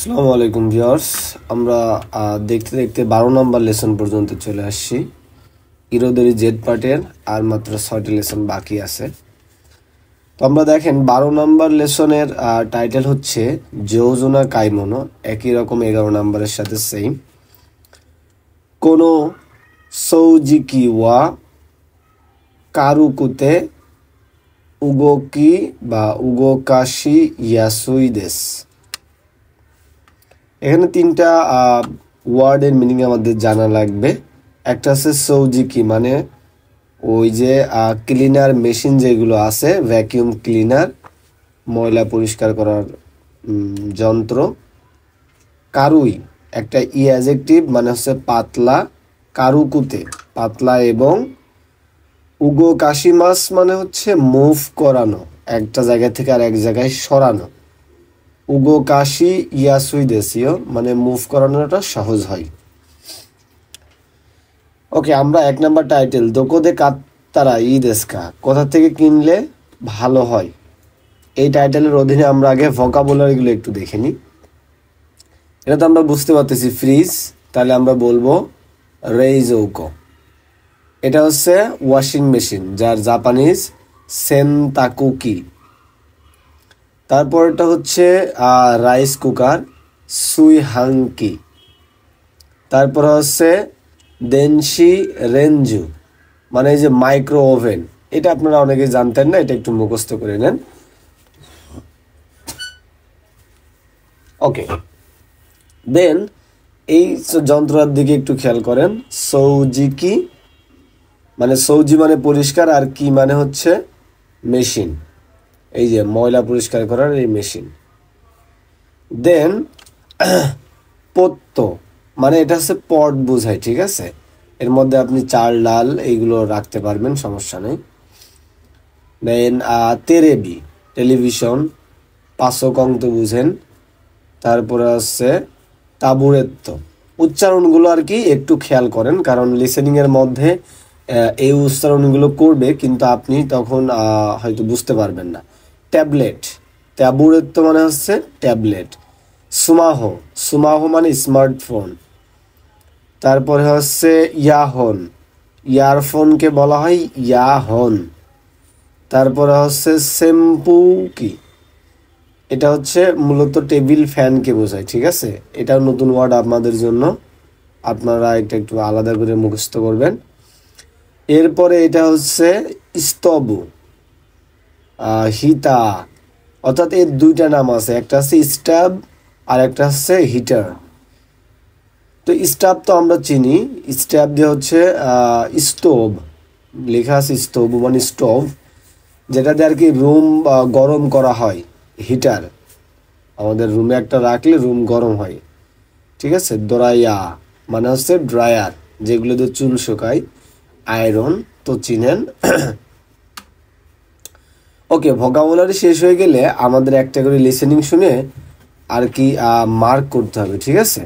আসসালামু আলাইকুম ভিউয়ার্স, আমরা দেখতে দেখতে 12 নম্বর লেসন পর্যন্ত চলে আসছি। ইরোদরি জেড পার্টের আর মাত্র 6টি লেসন বাকি আছে। তো আমরা দেখেন 12 নম্বর লেসনের টাইটেল হচ্ছে যোজনা কাইমোনো, একই রকম 11 নম্বরের সাথে সেম। কোনো সৌজিকি ওয়া কারুকুতে উগোকি বা উগোকাশি ইয়াসুই দেস। এখানে তিনটা ওয়ার্ডের মিনিং আমাদের জানা লাগবে। একটা আছে সৌজিকি, মানে ওই যে ক্লিনার মেশিন যেগুলো আছে, ভ্যাকিউম ক্লিনার, ময়লা পরিষ্কার করার যন্ত্র। কারুই একটা অ্যাডজেক্টিভ, মানে হচ্ছে পাতলা। কারুকুতে পাতলা, এবং উগো কাশিমাস মানে হচ্ছে মুভ করানো, একটা জায়গা থেকে আর এক জায়গায় সরানো। উগো কাশি ইয়াসুই দেশীয় মানে মুভ করানোটা সহজ হয়। ওকে, আমরা 1 নাম্বার টাইটেল দোকোদে কাত্তারা ই দেশকা, কোথা থেকে কিনলে ভালো হয়। এই টাইটেলের অধীনে আমরা আগে ভোকাবুলারিগুলো একটু দেখে নিই। এটা তো আমরা বুঝতে পারতেছি ফ্রিজ, তাহলে আমরা বলবো রেইজৌকো। এটা হচ্ছে ওয়াশিং মেশিন, যার জাপানিজ সেনতাকুকি। তারপরটা হচ্ছে রাইস কুকার, সুইহাঙ্কি। তারপর হচ্ছে দেনশি রেঞ্জু, মানে এই যে মাইক্রো ওভেন। এটা আপনারা অনেকে জানতেন না, এটা একটু মুখস্থ করে নেন। ওকে, দেন এই যন্ত্রের দিকে একটু খেয়াল করেন। সৌজিকি মানে সৌজি মানে পরিষ্কার, আর কি মানে হচ্ছে মেশিন, এই যে ময়লা পরিষ্কার করার এই মেশিন। দেন পত্য মানে এটা হচ্ছে পট বোঝায়, ঠিক আছে। এর মধ্যে আপনি চাল ডাল এইগুলো রাখতে পারবেন, সমস্যা নেই। দেন তেরেবি টেলিভিশন, পাশকং তো বুঝেন। তারপরে হচ্ছে তাবুরেত্ত। উচ্চারণগুলো আর কি একটু খেয়াল করেন, কারণ লিসেনিংয়ের মধ্যে এই উচ্চারণগুলো করবে, কিন্তু আপনি তখন হয়তো বুঝতে পারবেন না। ট্যাবলেট, ট্যাবুরেত্ত মানে হচ্ছে ট্যাবলেট। সুমাহো, সুমাহো মানে স্মার্টফোন। তারপরে হচ্ছে ইয়াহন, ইয়ারফোনকে বলা হয় ইয়াহন। তারপরে হচ্ছে শ্যাম্পু কি, এটা হচ্ছে মূলত টেবিল ফ্যানকে বোঝায়, ঠিক আছে। এটাও নতুন ওয়ার্ড আপনাদের জন্য, আপনারা এটা একটু আলাদা করে মুখস্থ করবেন। এরপরে এটা হচ্ছে স্তবু, হিতা, অর্থাৎ এর দুইটা নাম আছে, একটা হচ্ছে স্টাব আর একটা হচ্ছে হিটার। তো স্টাব তো আমরা চিনি, স্টাব দিয়ে হচ্ছে স্টোভ, লেখা আছে স্টোভ মানে স্টোভ, যেটা দিয়ে আর কি রুম গরম করা হয়। হিটার আমাদের রুমে একটা রাখলে রুম গরম হয়, ঠিক আছে। দোরাইয়া মানে হচ্ছে ড্রায়ার, যেগুলো দিয়ে চুল শুকায়। আয়রন তো চিনেন। ওকে, ভোকাবুলারি শেষ হয়ে গেলে আমাদের একটা করে লিসেনিং শুনে আর কি মার্ক করতে হবে, ঠিক আছে।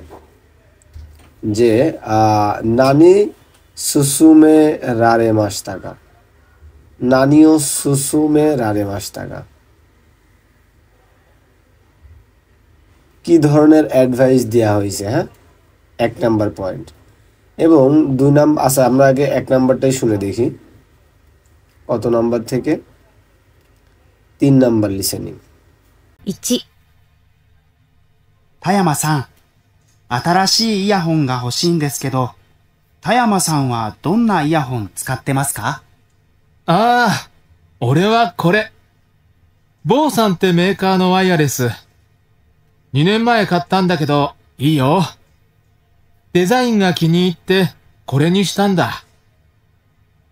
যে নানি সুসুমে রারে মাস টাকা, নানিও সুসুমে রারে মাস টাকা, কি ধরনের অ্যাডভাইস দেওয়া হয়েছে। হ্যাঁ, 1 নাম্বার পয়েন্ট। এবং 2 নাম্বার, আচ্ছা আমরা আগে 1 নাম্বারটাই শুনে দেখি কত নাম্বার থেকে। 3 নাম্বার লিসেনিং। 1、田山さん、新しいイヤホンが欲しいんですけど、田山さんはどんなイヤホン使ってますか？ああ、俺はこれ。ボーさんってメーカーのワイヤレス。2年前買ったんだけど、いいよ。デザインが気に入ってこれにしたんだ。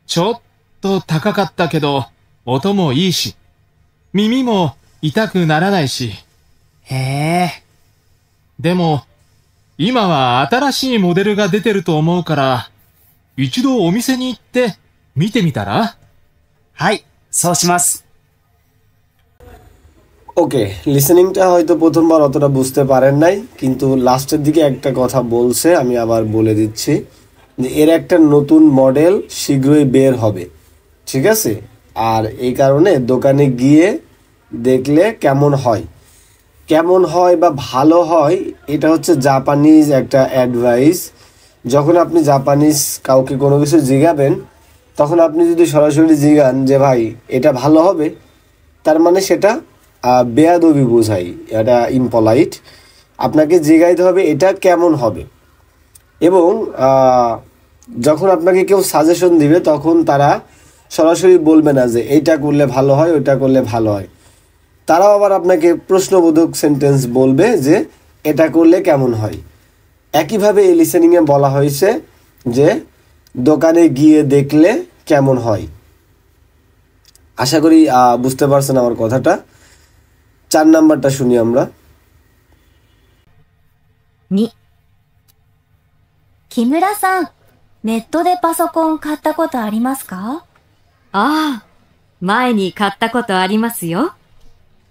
ちょっと高かったけど、音もいいし、耳も痛くならないし。へえ。でも、今は新しいモデルが出てると思うから、一度お店に行って見てみたら？はい、そうします。ওকে, লিসেনিংটা হয়তো প্রথমবার অতটা বুঝতে পারেন নাই, কিন্তু লাস্টের দিকে একটা কথা বলছে, আমি আবার বলে দিচ্ছি যে এর একটা নতুন মডেল শীঘ্রই বের হবে, ঠিক আছে। আর এই কারণে দোকানে গিয়ে দেখলে কেমন হয়। কেমন হয় বা ভালো হয় এটা হচ্ছে জাপানিজ একটা অ্যাডভাইস। যখন আপনি জাপানিজ কাউকে কোনো কিছু জিজ্ঞাবেন তখন আপনি যদি সরাসরি জিজ্ঞান যে ভাই এটা ভালো হবে, তার মানে সেটা বেয়াদবি বোঝায়, এটা ইমপলাইট। আপনাকে জিজ্ঞাইতে হবে এটা কেমন হবে। এবং যখন আপনাকে কেউ সাজেশন দিবে তখন তারা সরাসরি বলবে না যে এইটা করলে ভালো হয় ওইটা করলে ভালো হয়। তারাও আবার আপনাকে প্রশ্নবোধক সেন্টেন্স বলবে যে এটা করলে কেমন হয়। একইভাবে এই লিসেনিংয়ে বলা হয়েছে যে দোকানে গিয়ে দেখলে কেমন হয়। আশা করি বুঝতে পারছেন আমার কথাটা। 4 নাম্বারটা শুনি আমরা। 2、木村さん、ネットでパソコン買ったことありますか？ああ、前に買ったことありますよ。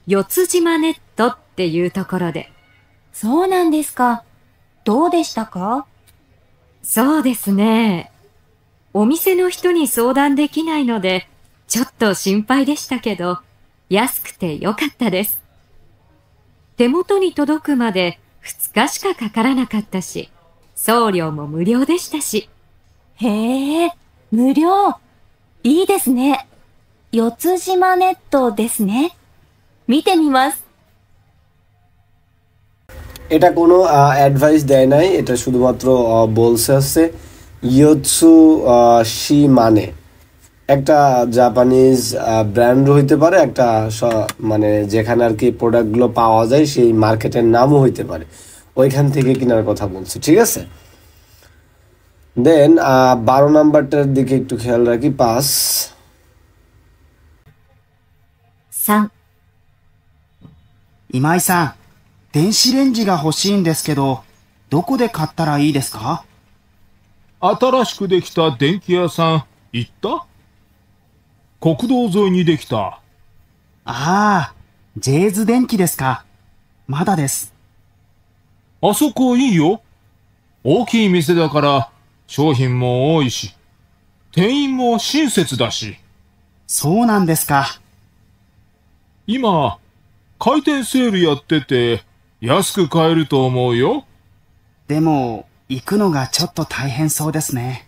四つ島ネットっていうところで。そうなんですか。どうでしたか？そうですね。お店の人に相談できないので、ちょっと心配でしたけど、安くてよかったです。手元に届くまで2日しかかからなかったし、送料も無料でしたし。へえ、無料。いいですね。四つ島ネットですね。見てみます。 এটা কোনো অ্যাডভাইস দেয় নাই, এটা শুধুমাত্র বলছে হচ্ছে ইয়োৎসু শি মানে একটা জাপানিজ ব্র্যান্ড হইতে পারে, একটা মানে যেখানে আর কি প্রোডাক্টগুলো পাওয়া যায় সেই মার্কেটের নামও হইতে পারে, ওইখান থেকে কেনার কথা বলছে। ঠিক আছে, দেন 12 নাম্বারটার দিকে একটু খেয়াল রাখি। 5 3、今井さん、電子レンジが欲しいんですけど、どこで買ったらいいですか？新しくできた電気屋さん、行った？国道沿いにできた。ああ、ジェーズ電機ですか。まだです。あそこいいよ。大きい店だから商品も多いし、店員も親切だし。そうなんですか。今、開店セールやってて安く買えると思うよ。でも、行くのがちょっと大変そうですね。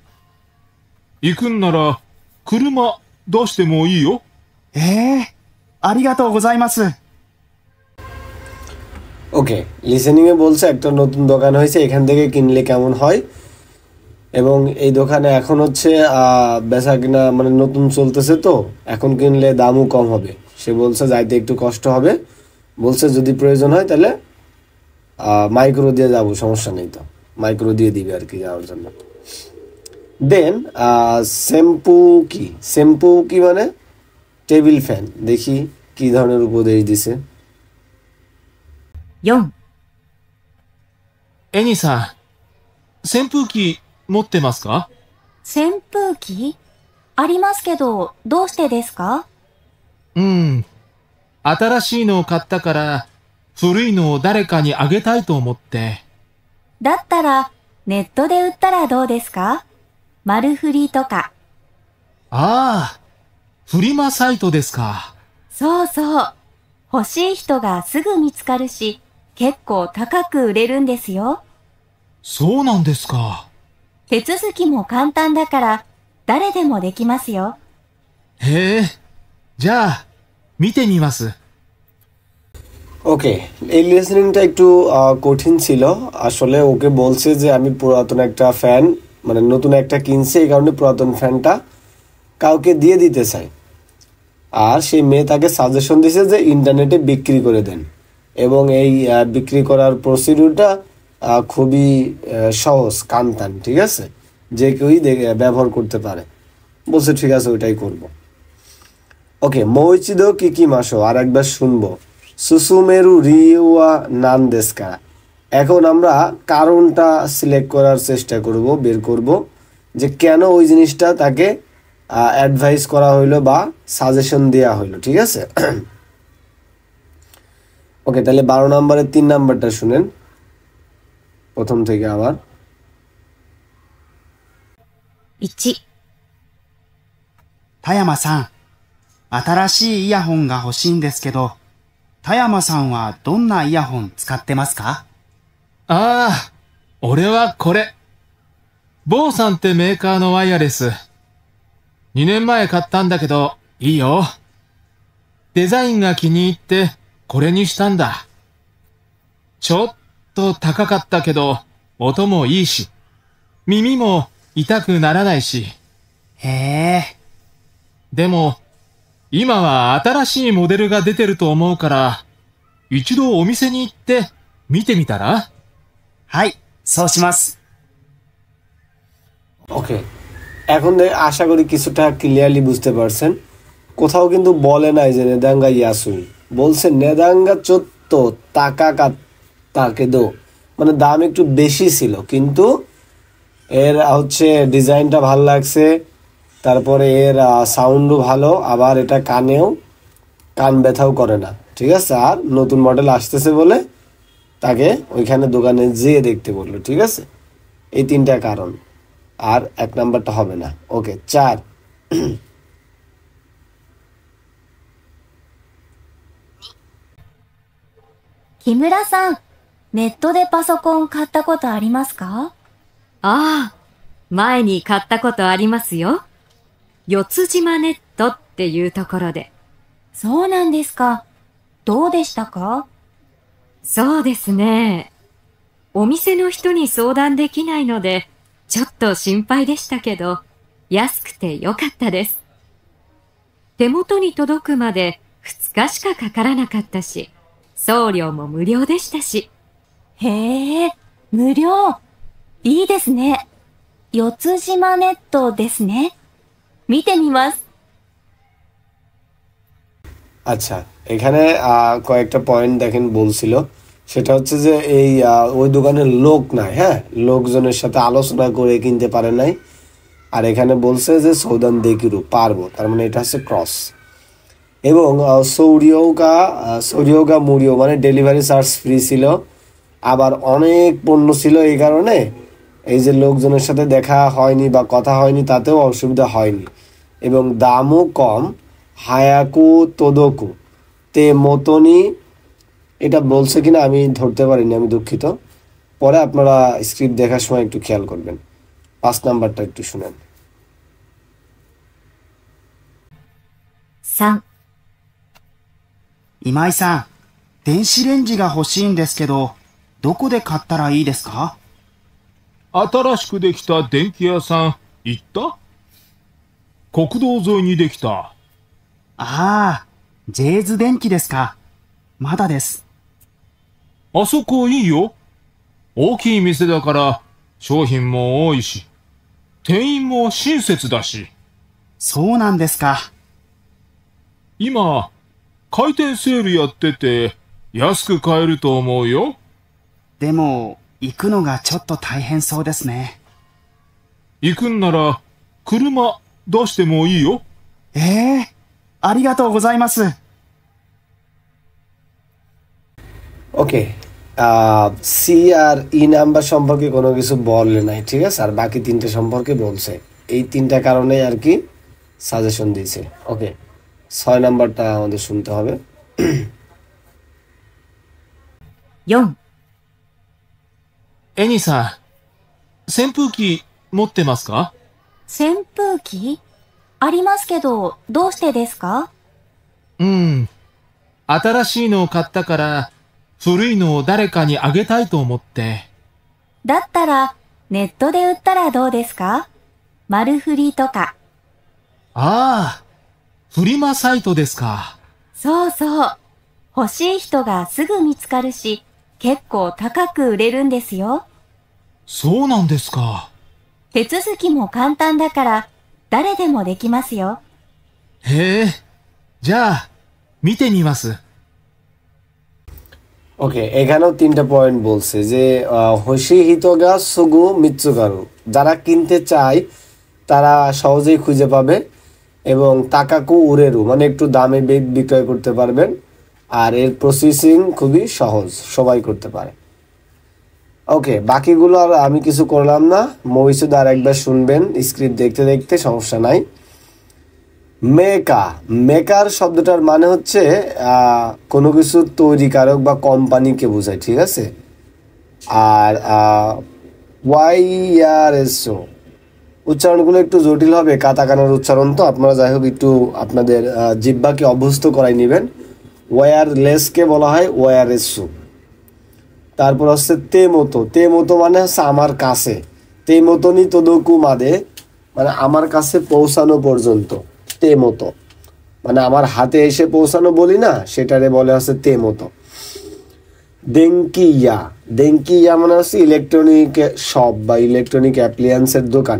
行くんなら車出してもいいよ。ありがとうございます。ওকে, লিসেনিংয়ে বলছে একটা নতুন দোকান হয়েছে, এখান থেকে কিনলে কেমন হয়। এবং এই দোকানে এখন হচ্ছে বেচা কিনা মানে নতুন চলতেছে, তো এখন কিনলে দামও কম হবে। সে বলছে যাইতে একটু কষ্ট হবে, বলছে যদি প্রয়োজন হয় তাহলে মাইক্রো দিয়ে যাবো, সমস্যা নেই। তো মাইক্রো দিয়ে দিবে আর কি যাওয়ার জন্য। দেন শ্যাম্পু কি, শ্যাম্পু কি মানে টেবিল ফ্যান। দেখি কি ধরনের উপদেশ দিছে। 4、エニさん、扇風機持ってますか？扇風機ありますけど、どうしてですか？新しいのを買ったから、古いのを誰かにあげたいと思って。だったら、ネットで売ったらどうですか？丸フリとか。ああ、フリマサイトですか。そうそう。欲しい人がすぐ見つかるし、結構高く売れるんですよ。そうなんですか。手続きも簡単だから、誰でもできますよ。へえ、じゃあ、見てみます。ওকে, এই লিসেনিংটা একটু কঠিন ছিল। আসলে ওকে বলছে যে আমি পুরাতন একটা ফ্যান, মানে নতুন একটা কিনছি, এই কারণে পুরাতন ফ্যানটা কাউকে দিয়ে দিতে চাই। আর সেই মেয়ে তাকে সাজেশন দিয়েছে যে ইন্টারনেটে বিক্রি করে দেন, এবং এই বিক্রি করার প্রসিডিউরটা খুবই সহজ, কান্তান। ঠিক আছে, যে কেউই ব্যবহার করতে পারে। বলছে ঠিক আছে, ওইটাই করব। ওকে, মৌচিদো কিকি মাসো আর একবার শুনবো। সুসুমেরু রিওয়া নান্দেস্কা। এখন আমরা কারণটা সিলেক্ট করার চেষ্টা করব, বের করব যে কেন ওই জিনিসটা তাকে অ্যাডভাইস করা হইলো বা সাজেশন দেওয়া হইলো। ঠিক আছে, ওকে, তাহলে 12 নম্বরের 3 নাম্বারটা শুনেন প্রথম থেকে আবার। 1、田山さん、新しいイヤホンが欲しいんですけど、田山さんはどんなイヤホン使ってますか？ああ、俺はこれ。ボーさんってメーカーのワイヤレス。2年前買ったんだけど、いいよ。デザインが気に入ってこれにしたんだ。ちょっと高かったけど、音もいいし、耳も痛くならないし。へえ、でも、今は新しいモデルが出てると思うから、一度お店に行って見てみたら？はい、そうします。ওকে, এখন আশা করি কিছুটা ক্লিয়ারলি বুঝতে পারছেন। কোথাও কিন্তু বলে নাই যে নেদাঙ্গা ইয়াসুই, বলছে নেদাঙ্গা চোত্ত টাকা তাকে দো, মানে দাম একটু বেশি ছিল কিন্তু এর হচ্ছে ডিজাইনটা ভালো লাগছে, তারপরে এর সাউন্ডও ভালো, আবার এটা কান ব্যথাও করে না, ঠিক আছে। আর নতুন মডেল আসতেছে বলে তাকে ওইখানে দোকানে যেয়ে দেখতে বললো, ঠিক আছে। এই তিনটা কারণ, আর এক নাম্বারটা হবে না। ওকে, 4। 木村さん、ネットでパソコン買ったことありますか？ああ、前に買ったことありますよ。四つ島ネットっていうところで。そうなんですか。どうでしたか？そうですね。お店の人に相談できないので、ちょっと心配でしたけど、安くてよかったです。手元に届くまで2日しかかからなかったし、送料も無料でしたし。へえ、無料。いいですね。四つ島ネットですね。見てみます。আচ্ছা, এখানে কয়েকটা পয়েন্ট দেখেন বলছিল, সেটা হচ্ছে যে এই ওই দোকানের লোক নাই, হ্যাঁ, লোকজনের সাথে আলোচনা করে কিনতে পারে নাই। আর এখানে বলছে যে সৌদান দেকিরু পারবো, তার মানে এটা হচ্ছে ক্রস। এবং সৌরিয়গা মুড়িও মানে ডেলিভারি চার্জ ফ্রি ছিল, আবার অনেক পণ্য ছিল, এই কারণে এই যে লোকজনের সাথে দেখা হয়নি বা কথা হয়নি তাতেও অসুবিধা হয়নি, এবং দামও কম। হায়াকু তোদোকু তে মতনি, এটা বলছে কিনা আমি ধরতে পারিনি, আমি দুঃখিত। পরে আপনারা স্ক্রিপ্ট দেখার সময় একটু খেয়াল করবেন। 5 নাম্বারটা একটু শুনেন। 3、今井さん、電子レンジが欲しいんですけど、どこで買ったらいいですか？新しくできた電気屋さん、行った？国道沿いにできた。ああ、ジェーズ電機ですか。まだです。あそこいいよ。大きい店だから商品も多いし、店員も親切だし。そうなんですか。今、開店セールやってて安く買えると思うよ。でも、行くのがちょっと大変そうですね。行くんなら車出してもいいよ。ありがとうございます。ওকে, সি আর ই নাম্বার সম্পর্কে কোনো কিছু বলে নাই, ঠিক আছে। আর বাকি তিনটে সম্পর্কে বলছে, এই তিনটা কারণে আর কি সাজেশন দিয়েছে। ওকে, 6 নাম্বারটা আমাদের শুনতে হবে। 4、エニさん、扇風機持ってますか？扇風機ありますけど、どうしてですか？うん。新しいのを買ったから、古いのを誰かにあげたいと思って。だったら、ネットで売ったらどうですか？丸フリとか。ああ、フリマサイトですか。そうそう。欲しい人がすぐ見つかるし、結構高く売れるんですよ。そうなんですか。手続きも簡単だから、誰でもできますよ。へえ、じゃあ、見てみます。ওকে, এখানেও 3টা পয়েন্ট বলছে যে হোশিহিতোগা সুগু মিৎসুগারু, যারা কিনতে চায় তারা সহজেই খুঁজে পাবে, এবং তাকাকু উরেরু মানে একটু দামে বিক্রয় করতে পারবেন, আর এর প্রসেসিং খুবই সহজ, সবাই করতে পারে। ওকে, বাকিগুলো আর আমি কিছু করলাম না, মুভি শুধু আর একবার শুনবেন, স্ক্রিপ্ট দেখতে দেখতে, সমস্যা নাই। মেকা, মেকার শব্দটার মানে হচ্ছে কোনো কিছু তৈরিকারক বা কোম্পানিকে বোঝায়, ঠিক আছে। আর ওয়াইআরএসও উচ্চারণগুলো একটু জটিল হবে, কাতাকানার উচ্চারণ, তো আপনারা যাই হোক একটু আপনাদের জিহ্বাকে অভ্যস্ত করাই নেবেন। ওয়্যারলেসকে বলা হয় ওয়্যারএসও। তারপর হচ্ছে তেমতো, তেমতো মানে হচ্ছে আমার কাছে, তেমতো নি তোদকু মাদে মানে আমার কাছে পৌঁছানো পর্যন্ত, তেমতো মানে আমার হাতে এসে পৌঁছানো বলি না, সেটারে বলে হচ্ছে তেমতো। দেঙ্কিয়া, দেঙ্কিয়া মানে হচ্ছে ইলেকট্রনিক শপ বা ইলেকট্রনিক অ্যাপ্লিয়েন্সের দোকান।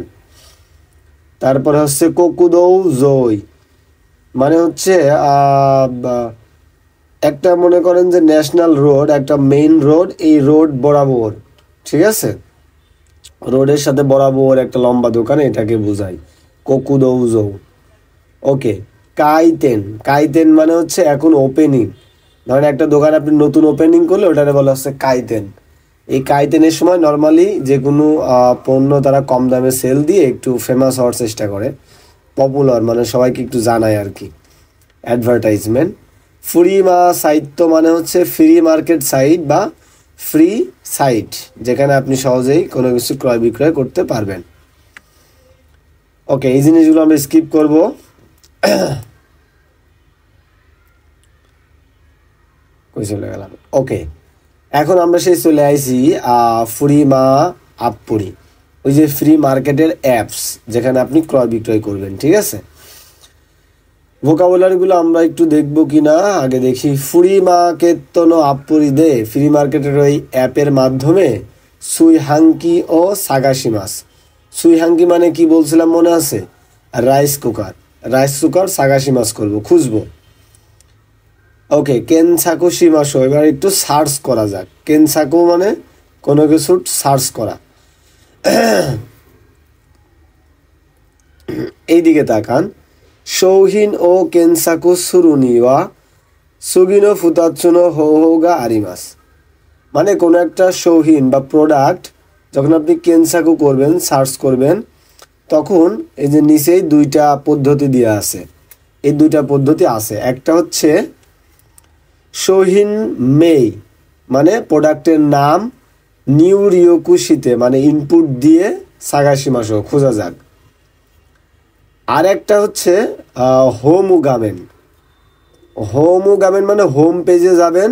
তারপর হচ্ছে কোকুদৌ জই মানে হচ্ছে একটা মনে করেন যে ন্যাশনাল রোড, একটা মেইন রোড, এই রোড বরাবর, ঠিক আছে, রোডের সাথে বরাবর একটা লম্বা দোকান, এটাকে বোঝায় কোকুদৌ জৌ। ওকে, কাইতেন, কাইতেন মানে হচ্ছে এখন ওপেনিং, ধরেন একটা দোকান আপনি নতুন ওপেনিং করলে ওটারে বলা হচ্ছে কাইতেন। এই কাইতেনের সময় নর্মালি যে কোনো পণ্য তারা কম দামে সেল দিয়ে একটু ফেমাস হওয়ার চেষ্টা করে, পপুলার মানে সবাইকে একটু জানায় আর কি, অ্যাডভার্টাইজমেন্ট। ফুরিমা সাইট মানে হচ্ছে ফ্রি মার্কেট সাইট বা ফ্রি সাইট, যেখানে আপনি সহজেই কোনো কিছু ক্রয় বিক্রয় করতে পারবেন। ওকে, এই জিনিসগুলো আমরা স্কিপ করব। কই চলে গেলাম? ওকে, এখন আমরা সেই চলে আইছি ফুরিমা আপুরি, ওই যে ফ্রি মার্কেটের অ্যাপস যেখানে আপনি ক্রয় বিক্রয় করবেন, ঠিক আছে। ভোকাবুলারিগুলো আমরা একটু দেখবো কিনা আগে দেখি। ফুরি মার্কেট নো আপুরি দে, ফ্রি মার্কেটের ওই অ্যাপের মাধ্যমে সুইহাঙ্কি ও সাগাশিমাস। সুইহাঙ্কি মানে কি বলছিলাম মনে আছে? রাইস কুকার, রাইস কুকার সাগাশিমাস করবো, খুঁজবো। ওকে, কেনসাকু শিমাসো, এবার একটু সার্চ করা যাক। কেনসাকু মানে কোনো কিছু সার্চ করা। এইদিকে তাকান। শৌহিন ও কেনসাকু সুরুনিওয়া সুগিনো ফুতাচ্ছুনো হোগা আরিমাস, মানে কোনো একটা শৌহিন বা প্রোডাক্ট যখন আপনি কেনসাকু করবেন, সার্চ করবেন, তখন এই যে নিচেই দুইটা পদ্ধতি দেওয়া আছে। এই দুইটা পদ্ধতি আছে, একটা হচ্ছে শৌহিন মেই মানে প্রোডাক্টের নাম, নিউ রিয়োকুশিতে মানে ইনপুট দিয়ে সাগাশিমাসো খোঁজা যাক। আর একটা হচ্ছে হোমুগামেন। হোমুগামেন মানে হোম পেজে যাবেন,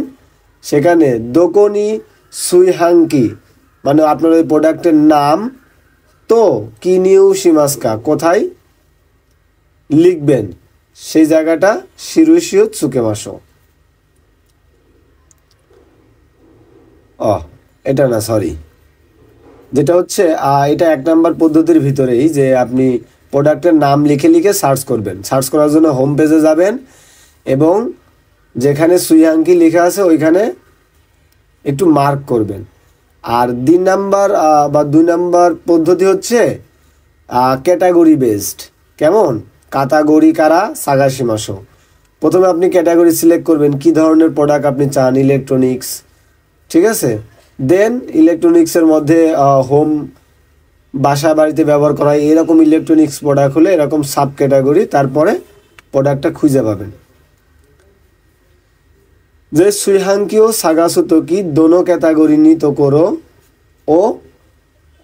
সেখানে দোকনি সুইহাঙ্কি মানে আপনার ওই প্রোডাক্টের নাম, তো কিনিউ শিমাস্কা কোথায় লিখবেন সেই জায়গাটা শিরুশিও চুকেমাসো। এটা না, সরি, যেটা হচ্ছে এটা 1 নাম্বার পদ্ধতির ভিতরেই, যে আপনি প্রোডাক্টের নাম লিখে লিখে সার্চ করবেন। সার্চ করার জন্য হোম পেজে যাবেন এবং যেখানে সুইহাঙ্কি লেখা আছে ওইখানে একটু মার্ক করবেন। আর 3 নাম্বার বা 2 নাম্বার পদ্ধতি হচ্ছে ক্যাটাগরি বেসড। কেমন? কাতাগরি কারা সাগাশিমাসো। প্রথমে আপনি ক্যাটাগরি সিলেক্ট করবেন, কি ধরনের প্রোডাক্ট আপনি চান, ইলেকট্রনিক্স, ঠিক আছে। দেন ইলেকট্রনিক্সের মধ্যে হোম, বাসা বাড়িতে ব্যবহার করা হয় এরকম ইলেকট্রনিক্স প্রোডাক্ট হলে এরকম সাব ক্যাটাগরি, তারপরে প্রোডাক্টটা খুঁজে পাবেন। যে সুইহাঙ্কি ও সাগাসুতোকি দোনো ক্যাটাগরি নি তো করো ও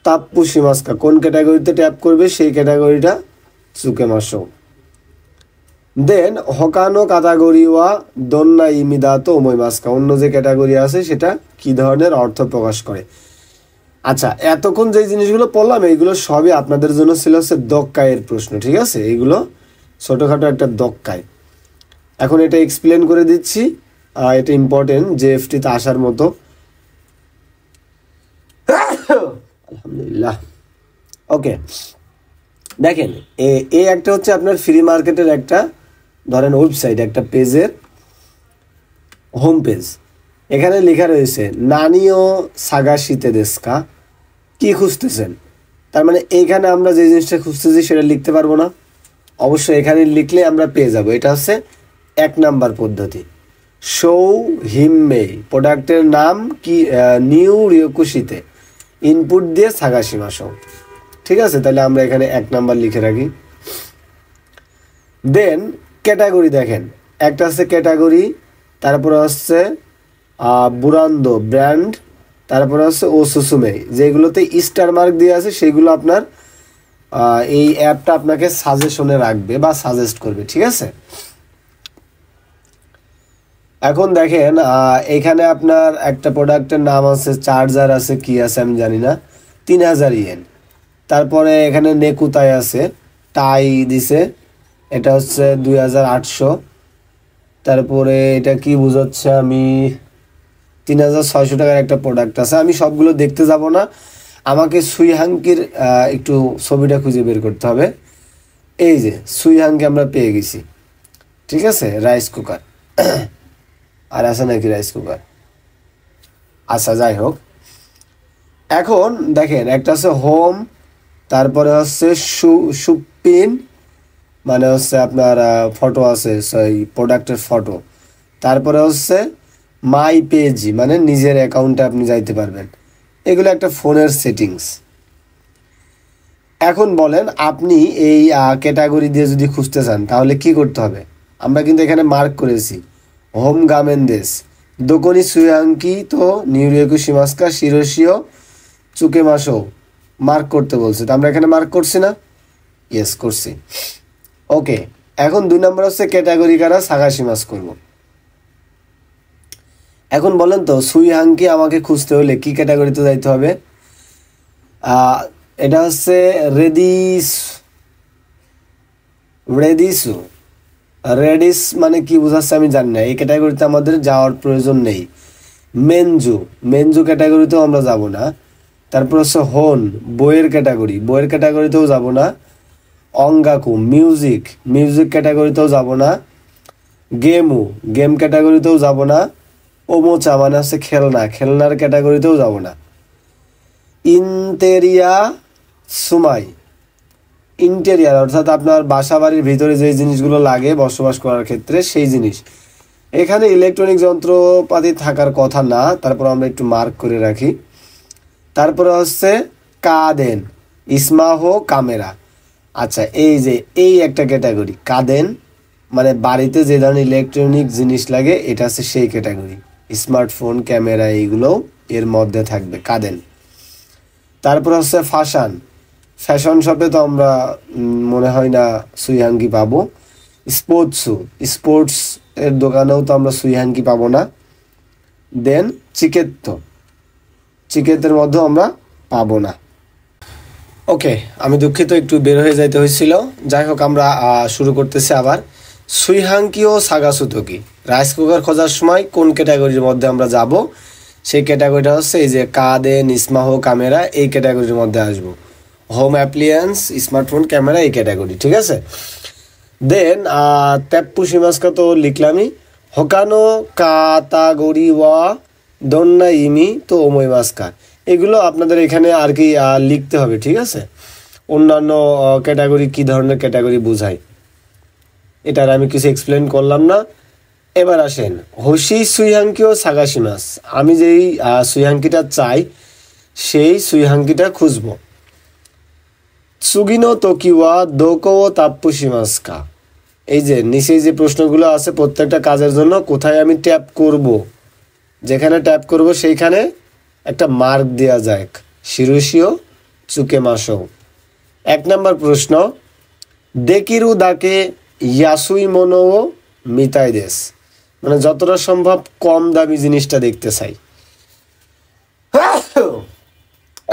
তাপ্পুশিমাস্কা, কোন ক্যাটাগরিতে ট্যাপ করবে সেই ক্যাটাগরিটা চুকেমাসো। দেন হকানো ক্যাটাগরি ওয়া দোন্না ইমিদাতো ওমোইমাস্কা, অন্য যে ক্যাটাগরি আছে সেটা কি ধরনের অর্থ প্রকাশ করে। আচ্ছা, এতক্ষণ যে জিনিসগুলো পড়লাম এইগুলো সবই আপনাদের জন্য ছিল হচ্ছে দক্কায়ের প্রশ্ন, ঠিক আছে। এইগুলো ছোটোখাটো একটা দক্কায়। এখন এটা এক্সপ্লেন করে দিচ্ছি, এটা ইম্পর্টেন্ট জেএফটিতে আসার মতো। আলহামদুলিল্লাহ। ওকে, দেখেন এই একটা হচ্ছে আপনার ফ্রি মার্কেটের একটা ধরেন ওয়েবসাইট, একটা পেজের হোম পেজ। এখানে লেখা রয়েছে নানিও সাগাশিতে দেশকা, কি খুঁজতেছেন। তার মানে এইখানে আমরা যে জিনিসটা খুঁজতেছি সেটা লিখতে পারবো না, অবশ্যই এখানে লিখলে আমরা পেয়ে যাব। এটা হচ্ছে 1 নাম্বার পদ্ধতি। শৌ হিমমে প্রোডাক্টের নাম কি নিউ রিয়োকুশিতে ইনপুট দিয়ে সাগাশিমাসো, ঠিক আছে। তাহলে আমরা এখানে 1 নাম্বার লিখে রাখি। দেন ক্যাটাগরি দেখেন, একটা হচ্ছে ক্যাটাগরি, তারপরে হচ্ছে বুরান্দো ব্র্যান্ড, তারপরে হচ্ছে ওসুসুমে, যেগুলোতে স্টার মার্ক দিয়ে আছে সেগুলো আপনার এই অ্যাপটা আপনাকে সাজেশনে রাখবে বা সাজেস্ট করবে, ঠিক আছে। এখন দেখেন এখানে আপনার একটা প্রোডাক্টের নাম আছে, চার্জার আছে, কি আছে আমি জানি না, 3000 ইয়েন। তারপরে এখানে নেকুতাই আছে, টাই দিছে, এটা হচ্ছে 2800। তারপরে এটা কি বোঝাচ্ছে, আমি 3600 টাকার একটা প্রোডাক্ট আছে। আমি সবগুলো দেখতে যাব না, আমাকে সুইহাঙ্কির একটু ছবিটা খুঁজে বের করতে হবে। এই যে সুইহাঙ্কি আমরা পেয়ে গেছি, ঠিক আছে। রাইস কুকার আর আছে নাকি রাইস কুকার, আচ্ছা যাই হোক। এখন দেখেন একটা হচ্ছে হোম, তারপরে হচ্ছে সুপিন, মানে হচ্ছে আপনার ফটো আছে, সেই প্রোডাক্টের ফটো। তারপরে হচ্ছে মাই পেজি, মানে নিজের অ্যাকাউন্টে আপনি যাইতে পারবেন। এগুলো একটা ফোনের সেটিংস। এখন বলেন আপনি এই ক্যাটাগরি দিয়ে যদি খুঁজতে চান তাহলে কি করতে হবে। আমরা কিন্তু এখানে মার্ক করেছি হোম গামেন্দেস, দোকনি সুয়াঙ্কি তো নিউরিয়াকু শিমাস্কা শিরোশিও চুকে মাসো মার্ক করতে বলছে, তো আমরা এখানে মার্ক করছি না? ইয়েস করছি। ওকে, এখন 2 নম্বর হচ্ছে ক্যাটাগরি কারা সাগাশিমাস করব। এখন বলেন তো সুইহাঙ্কি আমাকে খুঁজতে হলে কি ক্যাটাগরিতে যাইতে হবে? এটা হচ্ছে রেডিস মানে কি বোঝাচ্ছে আমি জানি না, এই ক্যাটাগরিতে আমাদের যাওয়ার প্রয়োজন নেই। মেনজু ক্যাটাগরিতেও আমরা যাব না। তারপর হচ্ছে হোন, বইয়ের ক্যাটাগরিতেও যাব না। অঙ্গাকু মিউজিক ক্যাটাগরিতেও যাব না। গেম ক্যাটাগরিতেও যাব না। ওমোচা মানে হচ্ছে খেলনার ক্যাটাগরিতেও যাব না। ইন্টেরিয়ার অর্থাৎ আপনার বাসা বাড়ির ভিতরে যে জিনিসগুলো লাগে বসবাস করার ক্ষেত্রে সেই জিনিস, এখানে ইলেকট্রনিক যন্ত্রপাতি থাকার কথা না, তারপর আমরা একটু মার্ক করে রাখি। তারপরে হচ্ছে কাদেন, ইসমাহো ক্যামেরা। আচ্ছা, এই একটা ক্যাটাগরি কাদেন, মানে বাড়িতে যে ধরনের ইলেকট্রনিক জিনিস লাগে এটা হচ্ছে সেই ক্যাটাগরি। স্মার্টফোন, ক্যামেরা এইগুলোও এর মধ্যে থাকবে কাদেন। তারপর হচ্ছে ফ্যাশন শপে তো আমরা মনে হয় না সুইহাঙ্কি পাবো। স্পোর্টস এর দোকানেও তো আমরা সুইহাঙ্কি পাবো না। দেন চিকেতের মধ্যেও আমরা পাবো না। ওকে, আমি দুঃখিত, একটু বের হয়ে যাইতে হয়েছিল। যাই হোক, আমরা শুরু করতেছি আবার। সুইহাঙ্কি ও সাগাসুতোকি, রাইস কুকার খোঁজার সময় কোন ক্যাটাগরির মধ্যে আমরা যাব? সেই ক্যাটাগরিটা হচ্ছে এই যে কাদেন, ইসমাহো ক্যামেরা, এই ক্যাটাগরির মধ্যে আসবো। হোম অ্যাপ্লিয়েন্স, স্মার্টফোন, ক্যামেরা, এই ক্যাটাগরি, ঠিক আছে। দেন তেপ্পু শিমাস্কা তো লিখলামই। হোকানো কাতাগরি ওয়া দন্না ইমি তো ওমই মাস্কা, এগুলো আপনাদের এখানে আর কি লিখতে হবে, ঠিক আছে। অন্যান্য ক্যাটাগরি কি ধরনের ক্যাটাগরি বোঝায় এটার আমি কিছু এক্সপ্লেন করলাম না। এবার আসেন হোশি সুইহাঙ্কি ও সাগাশিমাস, আমি যেই সুইহাঙ্কিটা চাই সেই সুইহাঙ্কিটা খুঁজবো। সুগিনো তোকিওয়া দোকো তাপ্পু শিমাস্কা, এই যে নিচে যে প্রশ্নগুলো আছে প্রত্যেকটা কাজের জন্য কোথায় আমি ট্যাপ করব, যেখানে ট্যাপ করব সেইখানে একটা মার্ক দেওয়া যায়, শিরোশিও চুকে মাসো। 1 নম্বর প্রশ্ন, দেকিরু দাকে ইয়াসুই মনো ও মিতাই দেশ, মানে যতটা সম্ভব কম দামি জিনিসটা দেখতে চাই।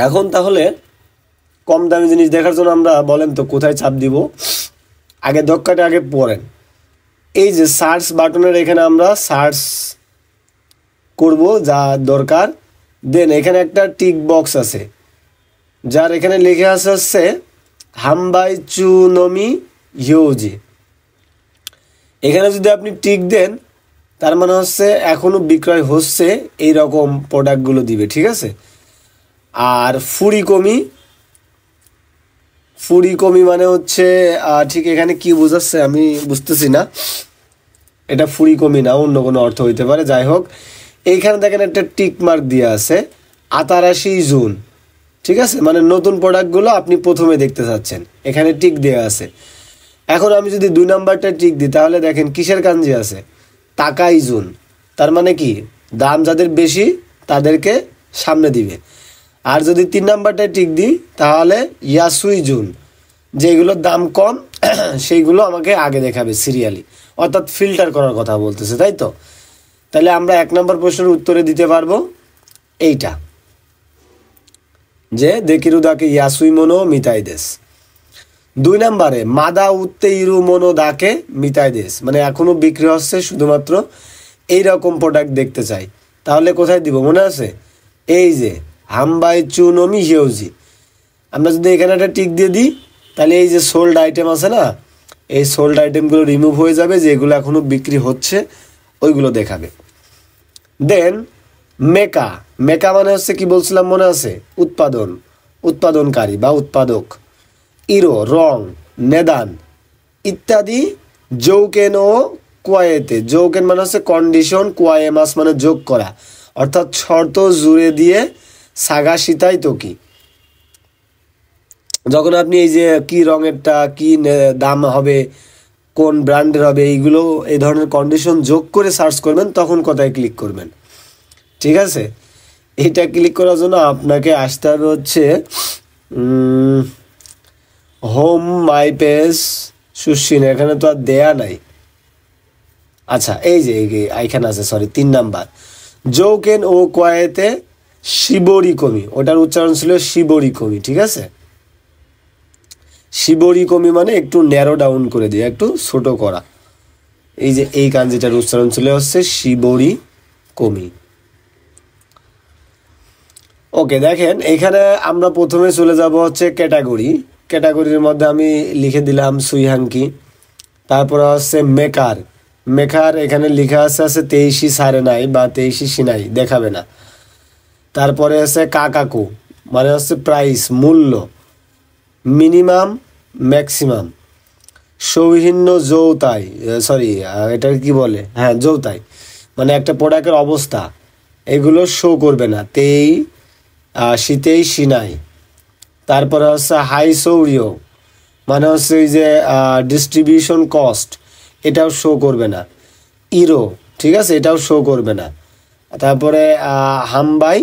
এখন তাহলে কম দামি জিনিস দেখার জন্য আমরা বলেন তো কোথায় চাপ দিব? আগে দক্কাটা আগে পড়েন। এই যে সার্চ বাটনের এখানে আমরা সার্চ করব যা দরকার। দেন এখানে একটা টিক বক্স আছে যার এখানে লিখে আছে হচ্ছে হামবাই চুনমি ইয়োজি। এখানে যদি আপনি টিক দেন তার মানে হচ্ছে এখনো বিক্রয় হচ্ছে এই রকম প্রোডাক্টগুলো দিবে, ঠিক আছে। আর ফুরিকমি মানে হচ্ছে ঠিক এখানে কি বোঝাচ্ছে আমি বুঝতেছি না, এটা ফুরিকমি না, অন্য কোনো অর্থ হইতে পারে। যাই হোক, এইখানে দেখেন একটা টিক মার্ক দিয়ে আছে আতারাশি জুন, ঠিক আছে, মানে নতুন প্রোডাক্টগুলো আপনি প্রথমে দেখতে চাচ্ছেন, এখানে টিক দেওয়া আছে। এখন আমি যদি 2 নাম্বারটা টিক দিই তাহলে দেখেন কিসের কাঞ্জি আছে, তাকাই জুন। তার মানে কি দাম যাদের বেশি তাদেরকে সামনে দিবে। আর যদি 3 নাম্বারটা টিক দিই তাহলে ইয়াসুই জুন, যেগুলোর দাম কম সেইগুলো আমাকে আগে দেখাবে সিরিয়ালি, অর্থাৎ ফিল্টার করার কথা বলতেছে, তাই তো। তাহলে আমরা 1 নম্বর প্রশ্নের উত্তরে দিতে পারবো এইটা, যে দেকিরুদাকে ইয়াসুই মনো মিতাই দেশ। 2 নম্বরে মাদা উত্তে ইরু মনো দাকে মিতাই দেশ, মানে এখনো বিক্রি হচ্ছে, শুধুমাত্র এইরকম প্রোডাক্ট দেখতে চাই। তাহলে কোথায় দিব মনে আছে, এই যে হামবাই চুনমি হিউজি। আমরা যদি এখানে একটা টিক দিয়ে দিই তাহলে এই যে সোল্ড আইটেম আছে না, এই সোল্ড আইটেমগুলো রিমুভ হয়ে যাবে, যেগুলো এখনো বিক্রি হচ্ছে ওইগুলো দেখাবে। দেন মেকা, মেকা মানে হচ্ছে কি বলছিলাম মনে আছে, উৎপাদনকারী বা উৎপাদক। ইরো রং, নেদান ইত্যাদি যৌকেন ও কোয়ায়েতে, যৌকেন মানে হচ্ছে কন্ডিশন, কোয়ায়েমাস মানে যোগ করা, অর্থাৎ শর্ত জুড়ে দিয়ে সাগাশিতাই তো কি, যখন আপনি এই যে কি রঙেরটা কি দাম হবে, কোন ব্র্যান্ডের হবে, এইগুলো এই ধরনের কন্ডিশন যোগ করে সার্চ করবেন, তখন কোথায় ক্লিক করবেন, ঠিক আছে। এইটা ক্লিক করার জন্য আপনাকে আসতে হবে হচ্ছে হোম মাই পেজ সুশিন, এখানে তো আর দেয়া নাই। আচ্ছা এই যে এইখানে আছে, সরি 3 নাম্বার যৌকেন ও কোয়ায়েতে শিবরি কমি, ওটার উচ্চারণ ছিল শিবরি কমি, ঠিক আছে। শিবরি কমি মানে একটু ন্যারো ডাউন করে দিয়ে একটু ছোট করা, এই যে এই কাঞ্জিটার উচ্চারণ চলে হচ্ছে শিবরি কমি। ওকে, দেখেন এখানে আমরা প্রথমে চলে যাব হচ্ছে ক্যাটাগরি, ক্যাটাগরির মধ্যে আমি লিখে দিলাম সুইহাঙ্কি। তারপরে হচ্ছে মেকার, মেকার এখানে লেখা আছে 23 সাড়ে নাই বা 23 সিনাই, দেখাবে না। তারপরে হচ্ছে কাকাকু মানে হচ্ছে প্রাইস, মূল্য, মিনিমাম ম্যাক্সিমাম, সৌহিন্য যৌতাই, সরি এটা কি বলে, হ্যাঁ যৌতাই, মানে একটা প্রোডাক্টের অবস্থা, এগুলো শো করবে না, শীতেই সিনাই। তারপরে হচ্ছে হাই সৌরিও মানে হচ্ছে এই যে ডিস্ট্রিবিউশন কস্ট, এটাও শো করবে না। ইরো, ঠিক আছে, এটাও শো করবে না। তারপরে হামবাই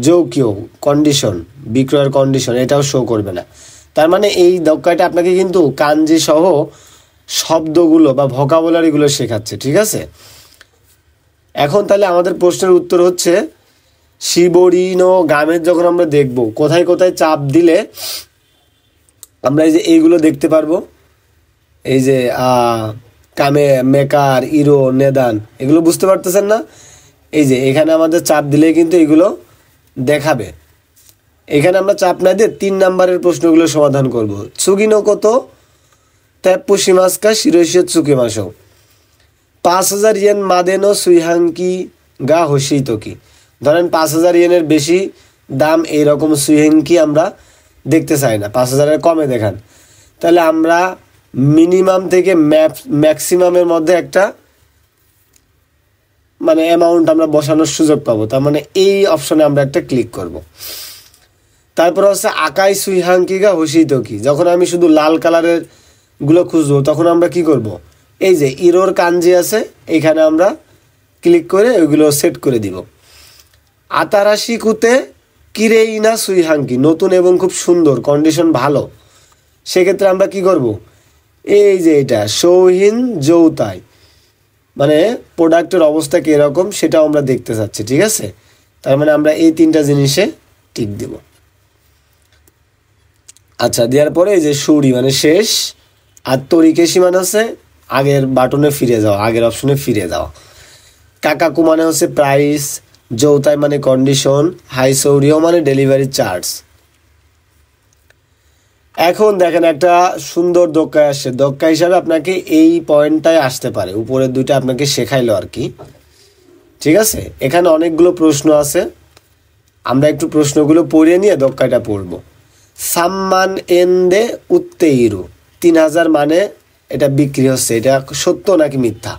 যৌকিও কন্ডিশন, বিক্রয়ের কন্ডিশন, এটাও শো করবে না। তার মানে এই দক্ষাটা আপনাকে কিন্তু কাঞ্জি সহ শব্দগুলো বা ভোকাবুলারিগুলো শেখাচ্ছে, ঠিক আছে। এখন তাহলে আমাদের প্রশ্নের উত্তর হচ্ছে শিবরিনো গামের যখন আমরা দেখব কোথায় কোথায় চাপ দিলে আমরা এই যে এইগুলো দেখতে পারবো, এই যে কামে, মেকার, ইরো, নেদান, এগুলো বুঝতে পারতেছেন না, এই যে এখানে আমাদের চাপ দিলে কিন্তু এগুলো দেখাবে। এখানে আমরা চাপ না দিয়ে 3 নাম্বারের প্রশ্নগুলো সমাধান করব। সুগিনো কত তেপুশিমাসকা শিরোশিয় চুকিমাসো 5000 ইয়েন মাদেনো সুইহাঙ্কি গা হসি তো কি, ধরেন 5000 ইয়েনের বেশি দাম এইরকম সুইহাঙ্কি আমরা দেখতে চাই না, 5000-এর কমে দেখান। তাহলে আমরা মিনিমাম থেকে ম্যাক্সিমামের মধ্যে একটা মানে অ্যামাউন্ট আমরা বসানোর সুযোগ পাবো, তার মানে এই অপশনে আমরা একটা ক্লিক করব। তারপর হচ্ছে আকাই সুইহাঙ্কিগা হসিতকি, যখন আমি শুধু লাল কালারের গুলো খুঁজবো তখন আমরা কি করব, এই যে ইরোর কাঞ্জি আছে এইখানে আমরা ক্লিক করে ওইগুলো সেট করে দিব। আতারাশি কুতে কিরেইনা সুইহাঙ্কি, নতুন এবং খুব সুন্দর, কন্ডিশন ভালো, সেক্ষেত্রে আমরা কি করব, এই যে এটা সৌহিন যৌতাই, মানে প্রোডাক্টের অবস্থা কীরকম সেটাও আমরা দেখতে চাচ্ছি, ঠিক আছে। তার মানে আমরা এই 3টা জিনিসে টিক দিব। আচ্ছা, দেওয়ার পরে এই যে সুরি মানে শেষ, আর তরিকেশি মানে হচ্ছে আগের বাটনে ফিরে যাওয়া, আগের অপশনে ফিরে যাওয়া। কাকাকু মানে হচ্ছে প্রাইস, যৌতাই মানে কন্ডিশন, হাই সৌরিও মানে ডেলিভারি চার্জ। এখন দেখেন একটা সুন্দর দক্ষায় আসছে, দক্ষা হিসাবে আপনাকে এই পয়েন্টটায় আসতে পারে, উপরের 2টা আপনাকে শেখাইলো আর কি, ঠিক আছে। এখানে অনেকগুলো প্রশ্ন আছে, আমরা একটু প্রশ্নগুলো পড়ে নিয়ে দক্ষাটা পড়ব। সাম্মান এন্দে উত্তে ইরু, 3000 মানে এটা বিক্রি হচ্ছে, এটা সত্য নাকি মিথ্যা।